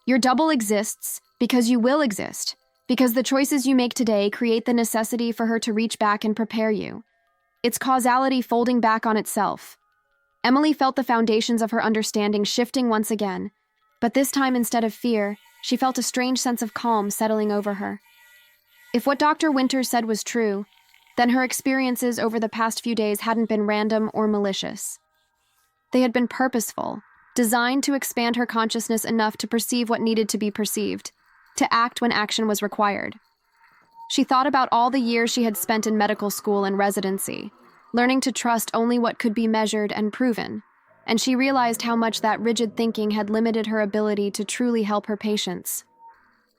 Your double exists because you will exist, because the choices you make today create the necessity for her to reach back and prepare you. It's causality folding back on itself. Emily felt the foundations of her understanding shifting once again, but this time instead of fear, she felt a strange sense of calm settling over her. If what Dr. Winters said was true, then her experiences over the past few days hadn't been random or malicious. They had been purposeful, designed to expand her consciousness enough to perceive what needed to be perceived, to act when action was required. She thought about all the years she had spent in medical school and residency, learning to trust only what could be measured and proven, and she realized how much that rigid thinking had limited her ability to truly help her patients.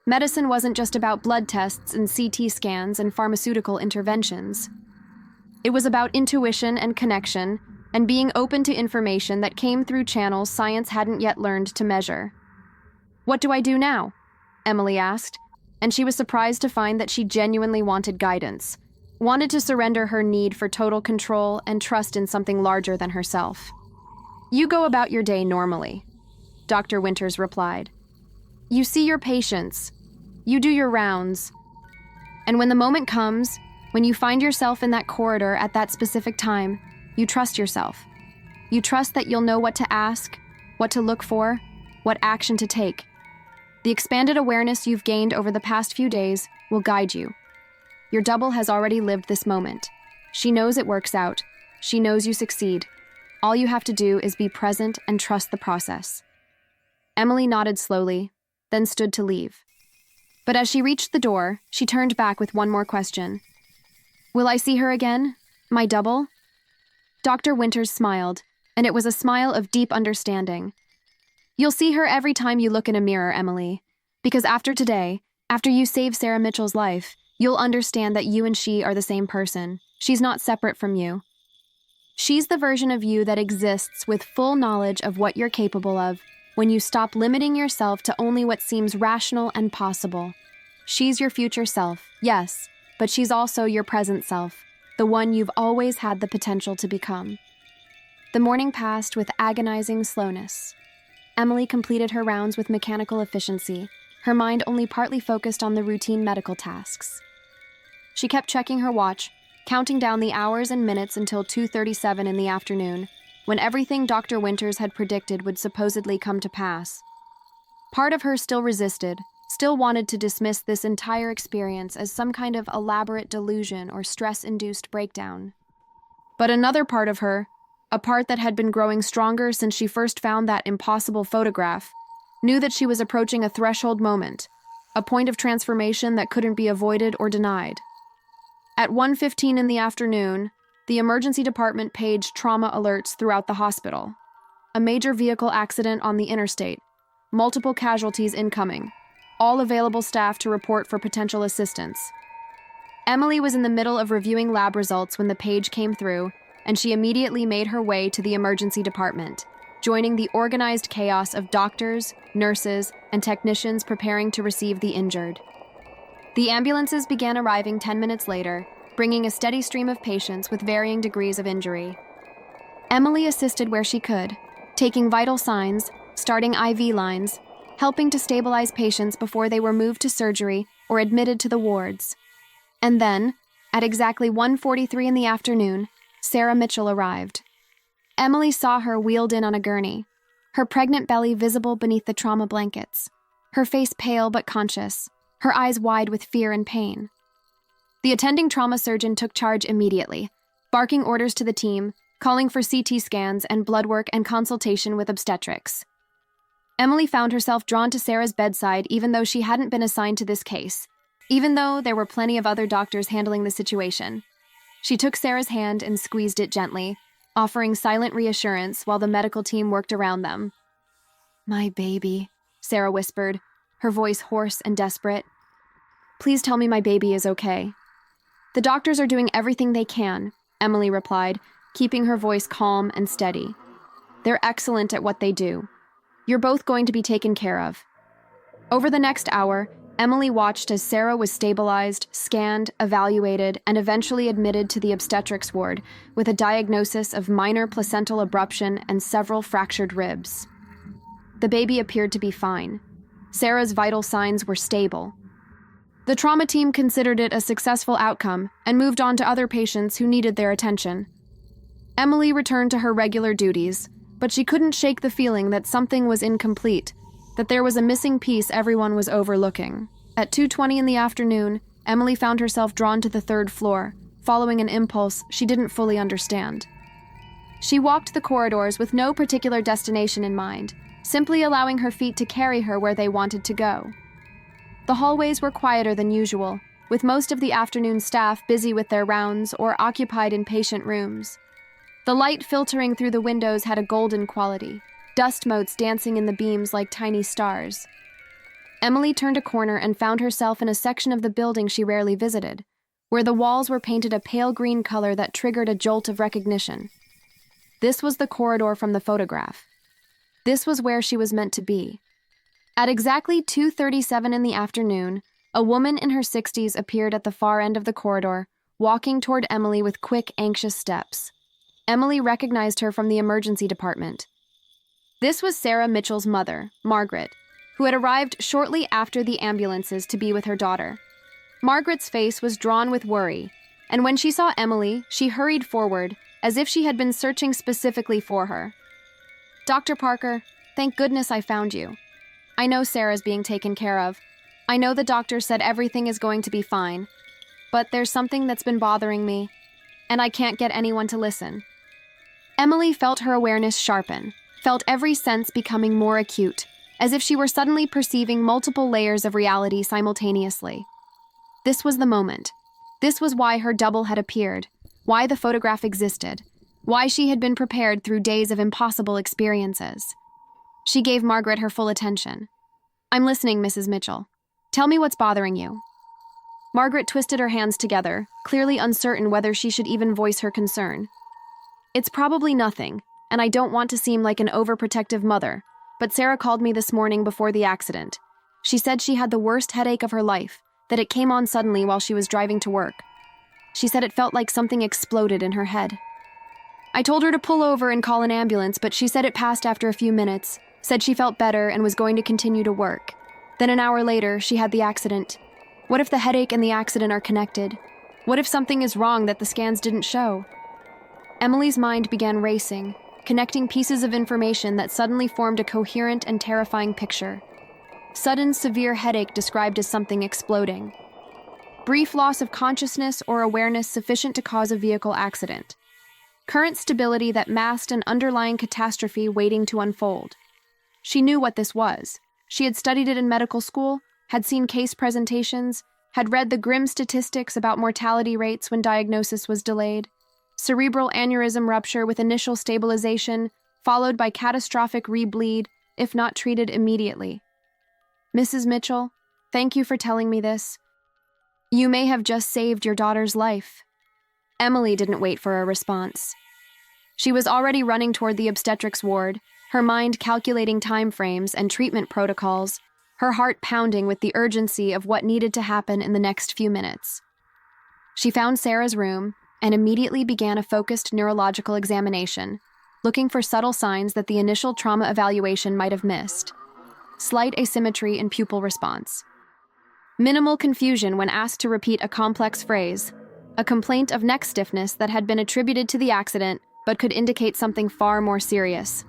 Medicine wasn't just about blood tests and CT scans and pharmaceutical interventions. It was about intuition and connection, and being open to information that came through channels science hadn't yet learned to measure. "What do I do now?" Emily asked, and she was surprised to find that she genuinely wanted guidance, wanted to surrender her need for total control and trust in something larger than herself. "You go about your day normally," Dr. Winters replied. "You see your patients, you do your rounds, and when the moment comes, when you find yourself in that corridor at that specific time, you trust yourself. You trust that you'll know what to ask, what to look for, what action to take. The expanded awareness you've gained over the past few days will guide you. Your double has already lived this moment. She knows it works out. She knows you succeed. All you have to do is be present and trust the process." Emily nodded slowly, then stood to leave. But as she reached the door, she turned back with one more question. "Will I see her again? My double?" Dr. Winters smiled, and it was a smile of deep understanding. "You'll see her every time you look in a mirror, Emily, because after today, after you save Sarah Mitchell's life, you'll understand that you and she are the same person. She's not separate from you. She's the version of you that exists with full knowledge of what you're capable of when you stop limiting yourself to only what seems rational and possible. She's your future self, yes, but she's also your present self, the one you've always had the potential to become." The morning passed with agonizing slowness. Emily completed her rounds with mechanical efficiency, her mind only partly focused on the routine medical tasks. She kept checking her watch, counting down the hours and minutes until 2:37 in the afternoon, when everything Dr. Winters had predicted would supposedly come to pass. Part of her still resisted, still wanted to dismiss this entire experience as some kind of elaborate delusion or stress-induced breakdown. But another part of her, a part that had been growing stronger since she first found that impossible photograph, knew that she was approaching a threshold moment, a point of transformation that couldn't be avoided or denied. At 1:15 in the afternoon, the emergency department paged trauma alerts throughout the hospital. A major vehicle accident on the interstate, multiple casualties incoming, all available staff to report for potential assistance. Emily was in the middle of reviewing lab results when the page came through, and she immediately made her way to the emergency department, joining the organized chaos of doctors, nurses, and technicians preparing to receive the injured. The ambulances began arriving 10 minutes later, bringing a steady stream of patients with varying degrees of injury. Emily assisted where she could, taking vital signs, starting IV lines, helping to stabilize patients before they were moved to surgery or admitted to the wards. And then, at exactly 1:43 in the afternoon, Sarah Mitchell arrived. Emily saw her wheeled in on a gurney, her pregnant belly visible beneath the trauma blankets, her face pale but conscious, her eyes wide with fear and pain. The attending trauma surgeon took charge immediately, barking orders to the team, calling for CT scans and blood work and consultation with obstetrics. Emily found herself drawn to Sarah's bedside even though she hadn't been assigned to this case, even though there were plenty of other doctors handling the situation. She took Sarah's hand and squeezed it gently, offering silent reassurance while the medical team worked around them. "My baby," Sarah whispered, her voice hoarse and desperate. "Please tell me my baby is okay." "The doctors are doing everything they can," Emily replied, keeping her voice calm and steady. "They're excellent at what they do. You're both going to be taken care of." Over the next hour, Emily watched as Sarah was stabilized, scanned, evaluated, and eventually admitted to the obstetrics ward with a diagnosis of minor placental abruption and several fractured ribs. The baby appeared to be fine. Sarah's vital signs were stable. The trauma team considered it a successful outcome and moved on to other patients who needed their attention. Emily returned to her regular duties, but she couldn't shake the feeling that something was incomplete, that there was a missing piece everyone was overlooking. At 2:20 in the afternoon, Emily found herself drawn to the third floor, following an impulse she didn't fully understand. She walked the corridors with no particular destination in mind, simply allowing her feet to carry her where they wanted to go. The hallways were quieter than usual, with most of the afternoon staff busy with their rounds or occupied in patient rooms. The light filtering through the windows had a golden quality, dust motes dancing in the beams like tiny stars. Emily turned a corner and found herself in a section of the building she rarely visited, where the walls were painted a pale green color that triggered a jolt of recognition. This was the corridor from the photograph. This was where she was meant to be. At exactly 2:37 in the afternoon, a woman in her 60s appeared at the far end of the corridor, walking toward Emily with quick, anxious steps. Emily recognized her from the emergency department. This was Sarah Mitchell's mother, Margaret, who had arrived shortly after the ambulances to be with her daughter. Margaret's face was drawn with worry, and when she saw Emily, she hurried forward, as if she had been searching specifically for her. "Dr. Parker, thank goodness I found you. I know Sarah's being taken care of. I know the doctor said everything is going to be fine. But there's something that's been bothering me, and I can't get anyone to listen." Emily felt her awareness sharpen, felt every sense becoming more acute, as if she were suddenly perceiving multiple layers of reality simultaneously. This was the moment. This was why her double had appeared, why the photograph existed, why she had been prepared through days of impossible experiences. She gave Margaret her full attention. "I'm listening, Mrs. Mitchell. Tell me what's bothering you." Margaret twisted her hands together, clearly uncertain whether she should even voice her concern. "It's probably nothing, and I don't want to seem like an overprotective mother, but Sarah called me this morning before the accident. She said she had the worst headache of her life, that it came on suddenly while she was driving to work. She said it felt like something exploded in her head. I told her to pull over and call an ambulance, but she said it passed after a few minutes, said she felt better and was going to continue to work. Then an hour later, she had the accident. What if the headache and the accident are connected? What if something is wrong that the scans didn't show?" Emily's mind began racing, connecting pieces of information that suddenly formed a coherent and terrifying picture. Sudden severe headache described as something exploding. Brief loss of consciousness or awareness sufficient to cause a vehicle accident. Current stability that masked an underlying catastrophe waiting to unfold. She knew what this was. She had studied it in medical school, had seen case presentations, had read the grim statistics about mortality rates when diagnosis was delayed. Cerebral aneurysm rupture with initial stabilization, followed by catastrophic rebleed, if not treated immediately. "Mrs. Mitchell, thank you for telling me this. You may have just saved your daughter's life." Emily didn't wait for a response. She was already running toward the obstetrics ward, her mind calculating time frames and treatment protocols, her heart pounding with the urgency of what needed to happen in the next few minutes. She found Sarah's room and immediately began a focused neurological examination, looking for subtle signs that the initial trauma evaluation might have missed. Slight asymmetry in pupil response. Minimal confusion when asked to repeat a complex phrase, a complaint of neck stiffness that had been attributed to the accident but could indicate something far more serious.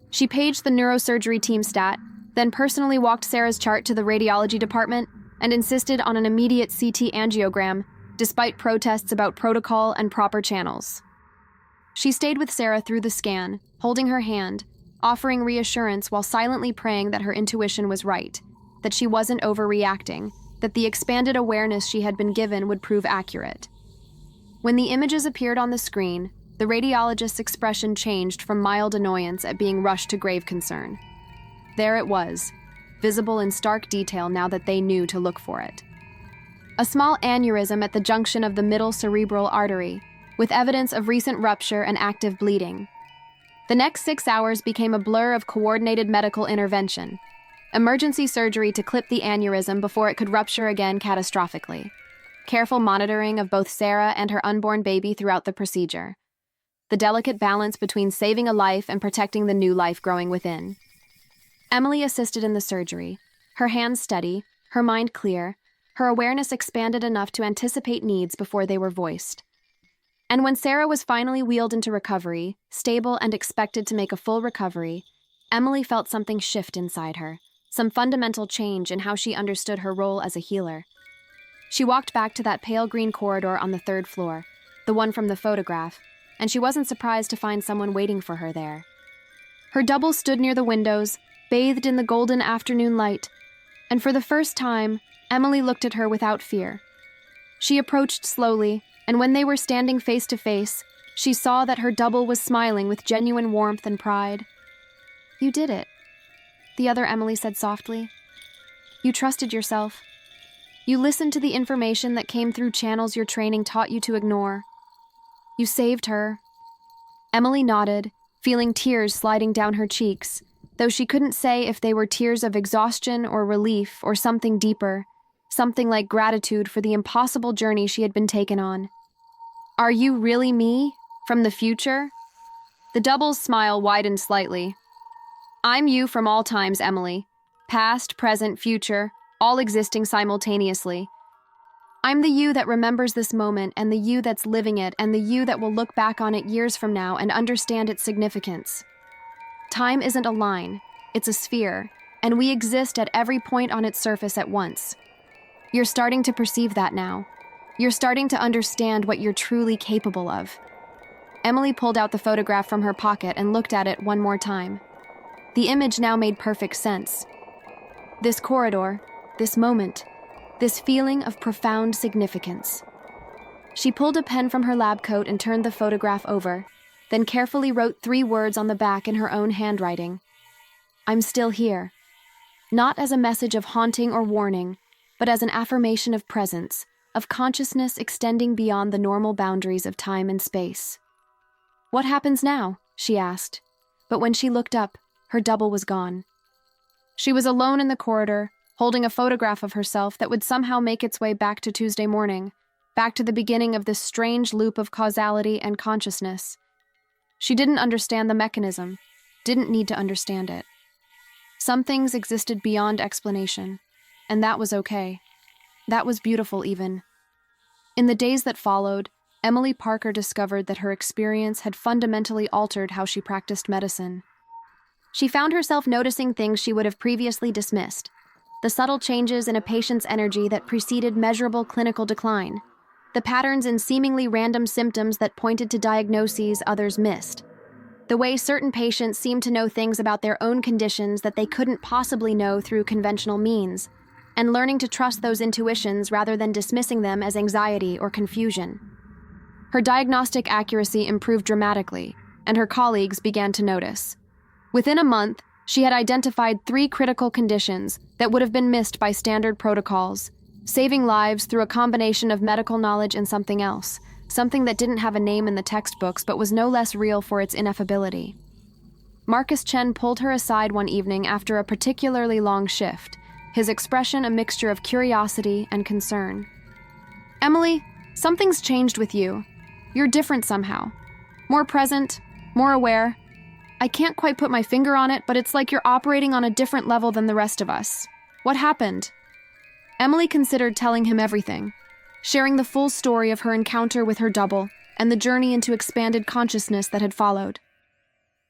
She paged the neurosurgery team stat, then personally walked Sarah's chart to the radiology department and insisted on an immediate CT angiogram, despite protests about protocol and proper channels. She stayed with Sarah through the scan, holding her hand, offering reassurance while silently praying that her intuition was right, that she wasn't overreacting, that the expanded awareness she had been given would prove accurate. When the images appeared on the screen, the radiologist's expression changed from mild annoyance at being rushed to grave concern. There it was, visible in stark detail now that they knew to look for it. A small aneurysm at the junction of the middle cerebral artery, with evidence of recent rupture and active bleeding. The next 6 hours became a blur of coordinated medical intervention. Emergency surgery to clip the aneurysm before it could rupture again catastrophically. Careful monitoring of both Sarah and her unborn baby throughout the procedure. The delicate balance between saving a life and protecting the new life growing within. Emily assisted in the surgery, her hands steady, her mind clear, her awareness expanded enough to anticipate needs before they were voiced. And when Sarah was finally wheeled into recovery, stable and expected to make a full recovery, Emily felt something shift inside her, some fundamental change in how she understood her role as a healer. She walked back to that pale green corridor on the 3rd floor, the one from the photograph, and she wasn't surprised to find someone waiting for her there. Her double stood near the windows, bathed in the golden afternoon light, and for the first time, Emily looked at her without fear. She approached slowly, and when they were standing face to face, she saw that her double was smiling with genuine warmth and pride. "You did it," the other Emily said softly. "You trusted yourself. You listened to the information that came through channels your training taught you to ignore. You saved her." Emily nodded, feeling tears sliding down her cheeks, though she couldn't say if they were tears of exhaustion or relief or something deeper, something like gratitude for the impossible journey she had been taken on. "Are you really me? From the future?" The double's smile widened slightly. "I'm you from all times, Emily. Past, present, future, all existing simultaneously. I'm the you that remembers this moment and the you that's living it and the you that will look back on it years from now and understand its significance. Time isn't a line, it's a sphere, and we exist at every point on its surface at once. You're starting to perceive that now. You're starting to understand what you're truly capable of." Emily pulled out the photograph from her pocket and looked at it one more time. The image now made perfect sense. This corridor, this moment, this feeling of profound significance. She pulled a pen from her lab coat and turned the photograph over, then carefully wrote 3 words on the back in her own handwriting. "I'm still here." Not as a message of haunting or warning, but as an affirmation of presence, of consciousness extending beyond the normal boundaries of time and space. "What happens now?" she asked, but when she looked up, her double was gone. She was alone in the corridor, holding a photograph of herself that would somehow make its way back to Tuesday morning, back to the beginning of this strange loop of causality and consciousness. She didn't understand the mechanism, didn't need to understand it. Some things existed beyond explanation, and that was okay. That was beautiful even. In the days that followed, Emily Parker discovered that her experience had fundamentally altered how she practiced medicine. She found herself noticing things she would have previously dismissed, the subtle changes in a patient's energy that preceded measurable clinical decline, the patterns in seemingly random symptoms that pointed to diagnoses others missed, the way certain patients seemed to know things about their own conditions that they couldn't possibly know through conventional means, and learning to trust those intuitions rather than dismissing them as anxiety or confusion. Her diagnostic accuracy improved dramatically, and her colleagues began to notice. Within a month, she had identified 3 critical conditions that would have been missed by standard protocols, saving lives through a combination of medical knowledge and something else, something that didn't have a name in the textbooks but was no less real for its ineffability. Marcus Chen pulled her aside one evening after a particularly long shift, his expression a mixture of curiosity and concern. "Emily, something's changed with you. You're different somehow. More present, more aware. I can't quite put my finger on it, but it's like you're operating on a different level than the rest of us. What happened?" Emily considered telling him everything, sharing the full story of her encounter with her double and the journey into expanded consciousness that had followed.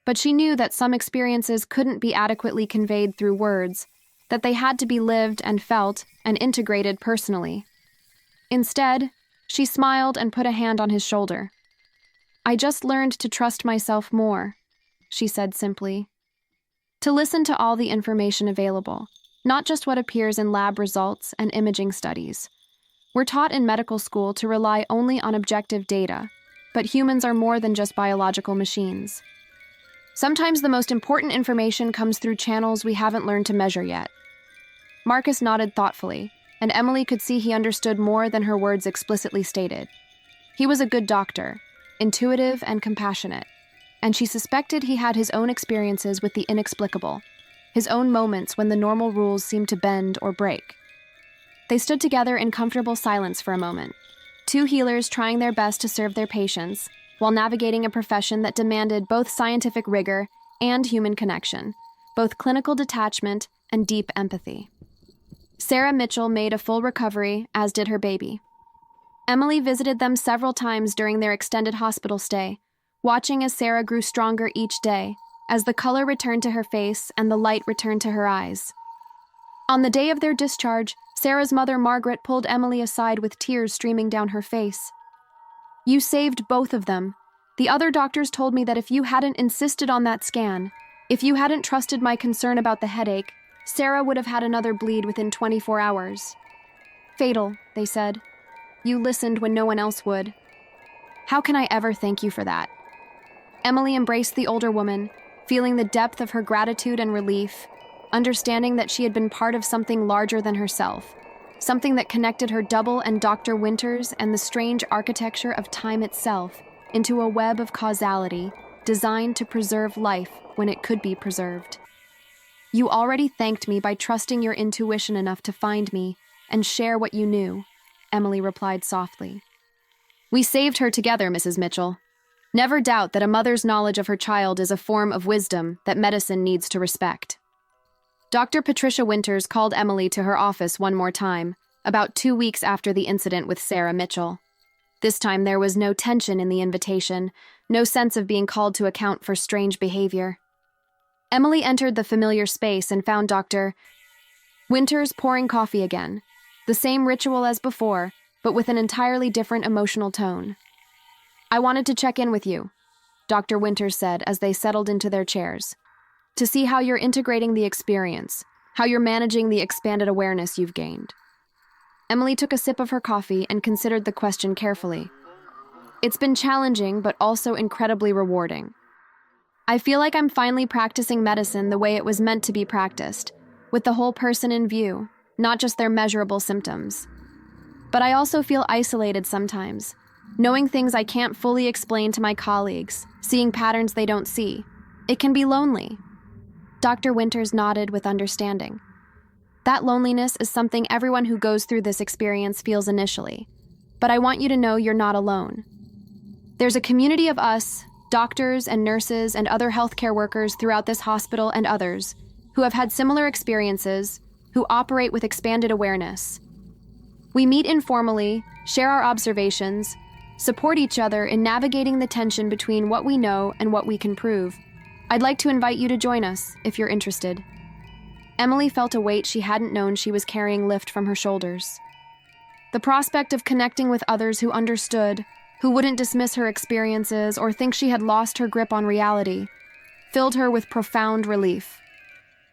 But she knew that some experiences couldn't be adequately conveyed through words, that they had to be lived and felt and integrated personally. Instead, she smiled and put a hand on his shoulder. "I just learned to trust myself more," she said simply. "To listen to all the information available, not just what appears in lab results and imaging studies. We're taught in medical school to rely only on objective data, but humans are more than just biological machines. Sometimes the most important information comes through channels we haven't learned to measure yet." Marcus nodded thoughtfully, and Emily could see he understood more than her words explicitly stated. He was a good doctor, intuitive and compassionate, and she suspected he had his own experiences with the inexplicable, his own moments when the normal rules seemed to bend or break. They stood together in comfortable silence for a moment, 2 healers trying their best to serve their patients, while navigating a profession that demanded both scientific rigor and human connection, both clinical detachment and deep empathy. Sarah Mitchell made a full recovery, as did her baby. Emily visited them several times during their extended hospital stay, watching as Sarah grew stronger each day, as the color returned to her face and the light returned to her eyes. On the day of their discharge, Sarah's mother, Margaret, pulled Emily aside with tears streaming down her face. "You saved both of them. The other doctors told me that if you hadn't insisted on that scan, if you hadn't trusted my concern about the headache, Sarah would have had another bleed within 24 hours. Fatal, they said. You listened when no one else would. How can I ever thank you for that?" Emily embraced the older woman, feeling the depth of her gratitude and relief, understanding that she had been part of something larger than herself, something that connected her double and Dr. Winters and the strange architecture of time itself into a web of causality designed to preserve life when it could be preserved. You already thanked me by trusting your intuition enough to find me and share what you knew, Emily replied softly. We saved her together, Mrs. Mitchell. Never doubt that a mother's knowledge of her child is a form of wisdom that medicine needs to respect. Dr. Patricia Winters called Emily to her office one more time, about 2 weeks after the incident with Sarah Mitchell. This time there was no tension in the invitation, no sense of being called to account for strange behavior. Emily entered the familiar space and found Dr. Winters pouring coffee again, the same ritual as before, but with an entirely different emotional tone. I wanted to check in with you, Dr. Winters said as they settled into their chairs, to see how you're integrating the experience, how you're managing the expanded awareness you've gained. Emily took a sip of her coffee and considered the question carefully. It's been challenging, but also incredibly rewarding. I feel like I'm finally practicing medicine the way it was meant to be practiced, with the whole person in view, not just their measurable symptoms. But I also feel isolated sometimes, knowing things I can't fully explain to my colleagues, seeing patterns they don't see. It can be lonely. Dr. Winters nodded with understanding. That loneliness is something everyone who goes through this experience feels initially. But I want you to know you're not alone. There's a community of us, doctors and nurses and other healthcare workers throughout this hospital and others, who have had similar experiences, who operate with expanded awareness. We meet informally, share our observations, support each other in navigating the tension between what we know and what we can prove. I'd like to invite you to join us, if you're interested. Emily felt a weight she hadn't known she was carrying lift from her shoulders. The prospect of connecting with others who understood, who wouldn't dismiss her experiences or think she had lost her grip on reality, filled her with profound relief.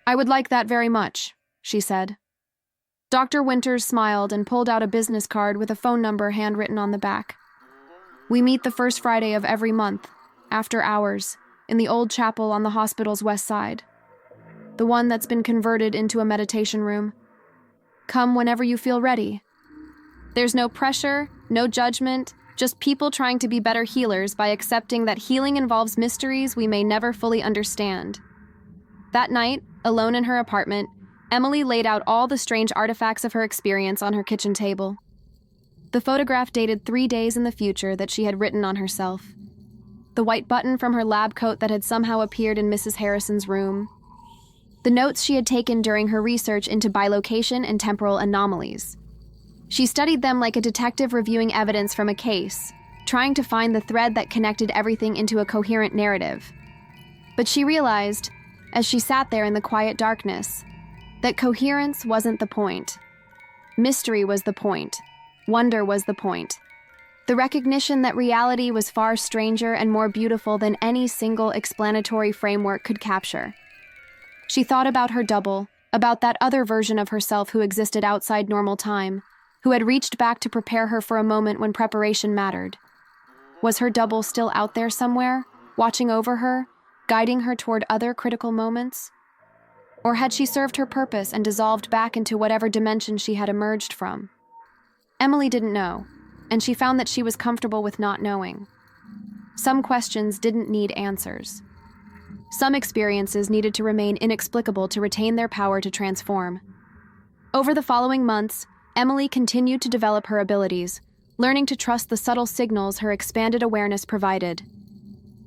I would like that very much, she said. Dr. Winters smiled and pulled out a business card with a phone number handwritten on the back. We meet the first Friday of every month, after hours, in the old chapel on the hospital's west side. The one that's been converted into a meditation room. Come whenever you feel ready. There's no pressure, no judgment, just people trying to be better healers by accepting that healing involves mysteries we may never fully understand. That night, alone in her apartment, Emily laid out all the strange artifacts of her experience on her kitchen table. The photograph dated 3 days in the future that she had written on herself. The white button from her lab coat that had somehow appeared in Mrs. Harrison's room. The notes she had taken during her research into bilocation and temporal anomalies. She studied them like a detective reviewing evidence from a case, trying to find the thread that connected everything into a coherent narrative. But she realized, as she sat there in the quiet darkness, that coherence wasn't the point. Mystery was the point. Wonder was the point. The recognition that reality was far stranger and more beautiful than any single explanatory framework could capture. She thought about her double, about that other version of herself who existed outside normal time, who had reached back to prepare her for a moment when preparation mattered. Was her double still out there somewhere, watching over her, guiding her toward other critical moments? Or had she served her purpose and dissolved back into whatever dimension she had emerged from? Emily didn't know, and she found that she was comfortable with not knowing. Some questions didn't need answers. Some experiences needed to remain inexplicable to retain their power to transform. Over the following months, Emily continued to develop her abilities, learning to trust the subtle signals her expanded awareness provided.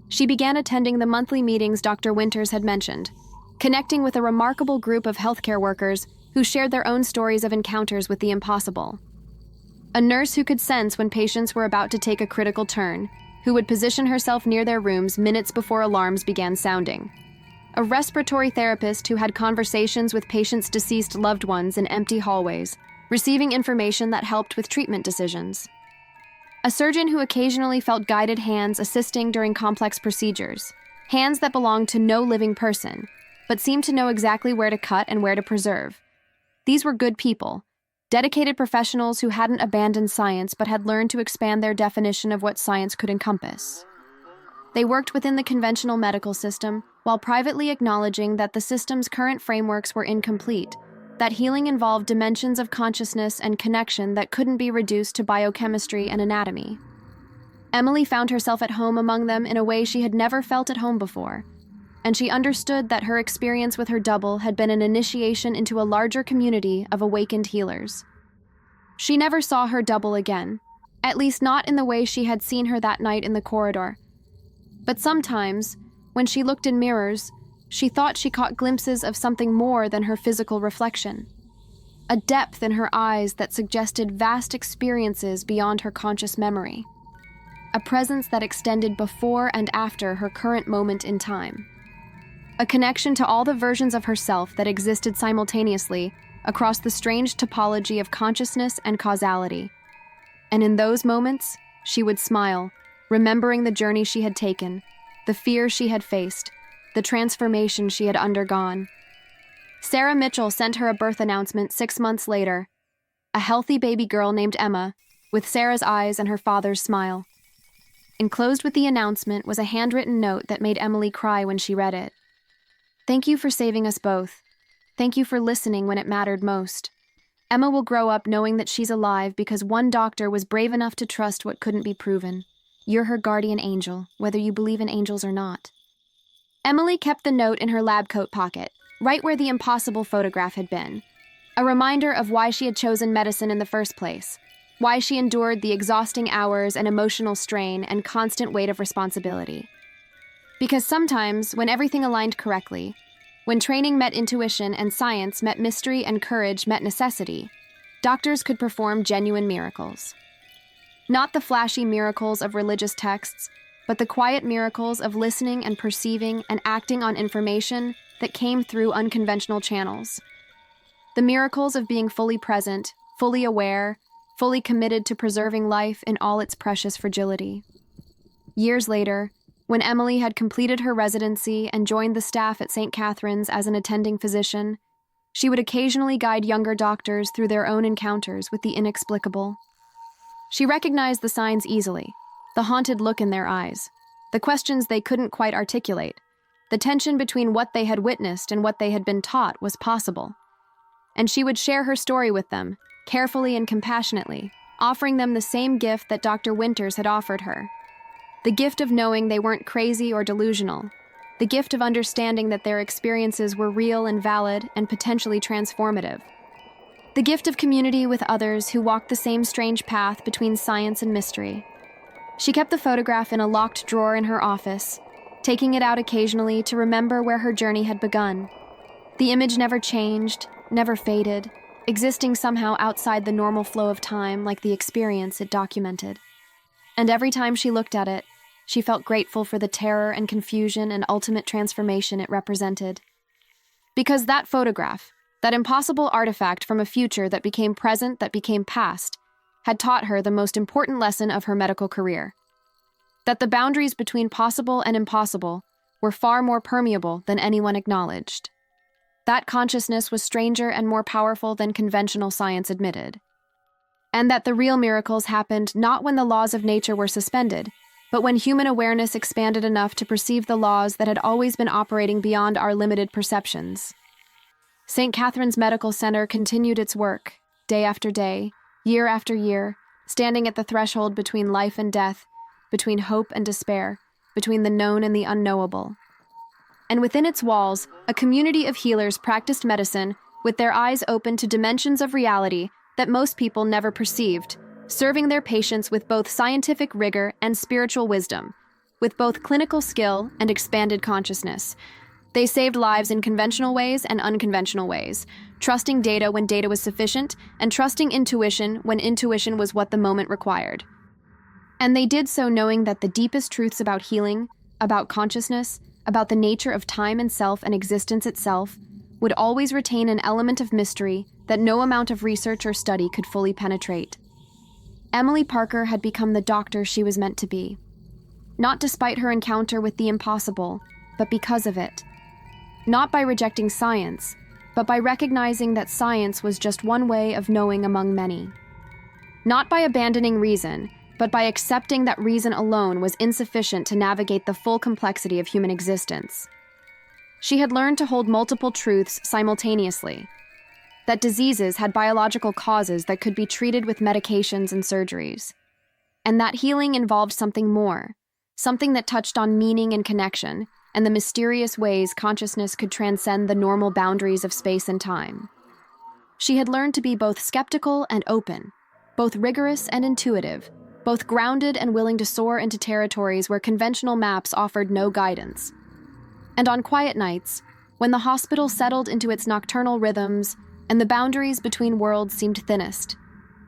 She began attending the monthly meetings Dr. Winters had mentioned, connecting with a remarkable group of healthcare workers who shared their own stories of encounters with the impossible. A nurse who could sense when patients were about to take a critical turn, who would position herself near their rooms minutes before alarms began sounding. A respiratory therapist who had conversations with patients' deceased loved ones in empty hallways, receiving information that helped with treatment decisions. A surgeon who occasionally felt guided hands assisting during complex procedures, hands that belonged to no living person, but seemed to know exactly where to cut and where to preserve. These were good people, dedicated professionals who hadn't abandoned science but had learned to expand their definition of what science could encompass. They worked within the conventional medical system while privately acknowledging that the system's current frameworks were incomplete, that healing involved dimensions of consciousness and connection that couldn't be reduced to biochemistry and anatomy. Emily found herself at home among them in a way she had never felt at home before, and she understood that her experience with her double had been an initiation into a larger community of awakened healers. She never saw her double again, at least not in the way she had seen her that night in the corridor. But sometimes, when she looked in mirrors, she thought she caught glimpses of something more than her physical reflection. A depth in her eyes that suggested vast experiences beyond her conscious memory. A presence that extended before and after her current moment in time. A connection to all the versions of herself that existed simultaneously across the strange topology of consciousness and causality. And in those moments, she would smile, remembering the journey she had taken, the fear she had faced, the transformation she had undergone. Sarah Mitchell sent her a birth announcement 6 months later, a healthy baby girl named Emma, with Sarah's eyes and her father's smile. Enclosed with the announcement was a handwritten note that made Emily cry when she read it. "Thank you for saving us both. Thank you for listening when it mattered most. Emma will grow up knowing that she's alive because one doctor was brave enough to trust what couldn't be proven. You're her guardian angel, whether you believe in angels or not." Emily kept the note in her lab coat pocket, right where the impossible photograph had been. A reminder of why she had chosen medicine in the first place. Why she endured the exhausting hours and emotional strain and constant weight of responsibility. Because sometimes, when everything aligned correctly, when training met intuition and science met mystery and courage met necessity, doctors could perform genuine miracles. Not the flashy miracles of religious texts, but the quiet miracles of listening and perceiving and acting on information that came through unconventional channels. The miracles of being fully present, fully aware, fully committed to preserving life in all its precious fragility. Years later, when Emily had completed her residency and joined the staff at St. Catherine's as an attending physician, she would occasionally guide younger doctors through their own encounters with the inexplicable. She recognized the signs easily, the haunted look in their eyes, the questions they couldn't quite articulate, the tension between what they had witnessed and what they had been taught was possible. And she would share her story with them, carefully and compassionately, offering them the same gift that Dr. Winters had offered her. The gift of knowing they weren't crazy or delusional. The gift of understanding that their experiences were real and valid and potentially transformative. The gift of community with others who walked the same strange path between science and mystery. She kept the photograph in a locked drawer in her office, taking it out occasionally to remember where her journey had begun. The image never changed, never faded, existing somehow outside the normal flow of time like the experience it documented. And every time she looked at it, she felt grateful for the terror and confusion and ultimate transformation it represented. Because that photograph, that impossible artifact from a future that became present, that became past, had taught her the most important lesson of her medical career. That the boundaries between possible and impossible were far more permeable than anyone acknowledged. That consciousness was stranger and more powerful than conventional science admitted. And that the real miracles happened not when the laws of nature were suspended, but when human awareness expanded enough to perceive the laws that had always been operating beyond our limited perceptions. St. Catherine's Medical Center continued its work, day after day, year after year, standing at the threshold between life and death, between hope and despair, between the known and the unknowable. And within its walls, a community of healers practiced medicine with their eyes open to dimensions of reality that most people never perceived, serving their patients with both scientific rigor and spiritual wisdom, with both clinical skill and expanded consciousness. They saved lives in conventional ways and unconventional ways, trusting data when data was sufficient and trusting intuition when intuition was what the moment required. And they did so knowing that the deepest truths about healing, about consciousness, about the nature of time and self and existence itself, would always retain an element of mystery that no amount of research or study could fully penetrate. Emily Parker had become the doctor she was meant to be. Not despite her encounter with the impossible, but because of it. Not by rejecting science, but by recognizing that science was just one way of knowing among many. Not by abandoning reason, but by accepting that reason alone was insufficient to navigate the full complexity of human existence. She had learned to hold multiple truths simultaneously. That diseases had biological causes that could be treated with medications and surgeries. And that healing involved something more, something that touched on meaning and connection, and the mysterious ways consciousness could transcend the normal boundaries of space and time. She had learned to be both skeptical and open, both rigorous and intuitive, both grounded and willing to soar into territories where conventional maps offered no guidance. And on quiet nights, when the hospital settled into its nocturnal rhythms and the boundaries between worlds seemed thinnest,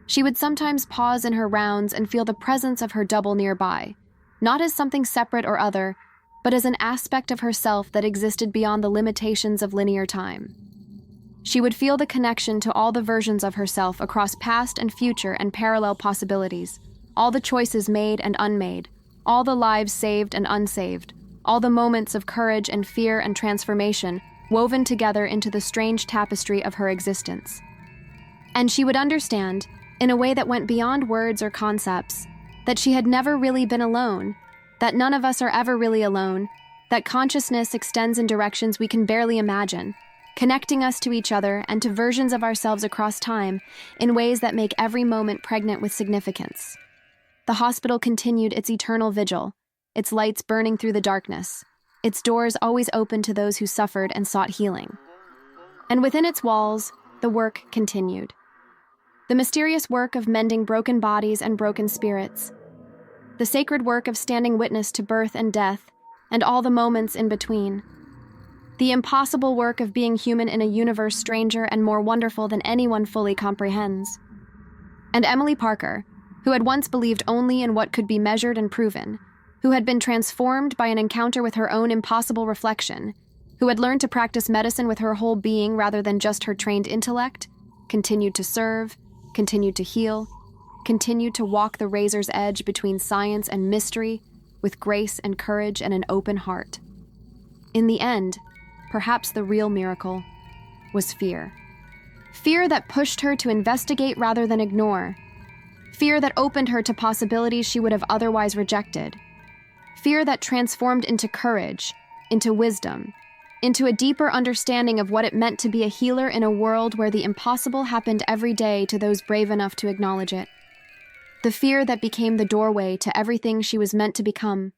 she would sometimes pause in her rounds and feel the presence of her double nearby, not as something separate or other, but as an aspect of herself that existed beyond the limitations of linear time. She would feel the connection to all the versions of herself across past and future and parallel possibilities, all the choices made and unmade, all the lives saved and unsaved, all the moments of courage and fear and transformation woven together into the strange tapestry of her existence. And she would understand, in a way that went beyond words or concepts, that she had never really been alone, that none of us are ever really alone, that consciousness extends in directions we can barely imagine, connecting us to each other and to versions of ourselves across time in ways that make every moment pregnant with significance. The hospital continued its eternal vigil, its lights burning through the darkness, its doors always open to those who suffered and sought healing. And within its walls, the work continued. The mysterious work of mending broken bodies and broken spirits. The sacred work of standing witness to birth and death, and all the moments in between. The impossible work of being human in a universe stranger and more wonderful than anyone fully comprehends. And Emily Parker, who had once believed only in what could be measured and proven, who had been transformed by an encounter with her own impossible reflection, who had learned to practice medicine with her whole being rather than just her trained intellect, continued to serve, continued to heal, continued to walk the razor's edge between science and mystery with grace and courage and an open heart. In the end, perhaps the real miracle was fear. Fear that pushed her to investigate rather than ignore. Fear that opened her to possibilities she would have otherwise rejected. Fear that transformed into courage, into wisdom, into a deeper understanding of what it meant to be a healer in a world where the impossible happened every day to those brave enough to acknowledge it. The fear that became the doorway to everything she was meant to become.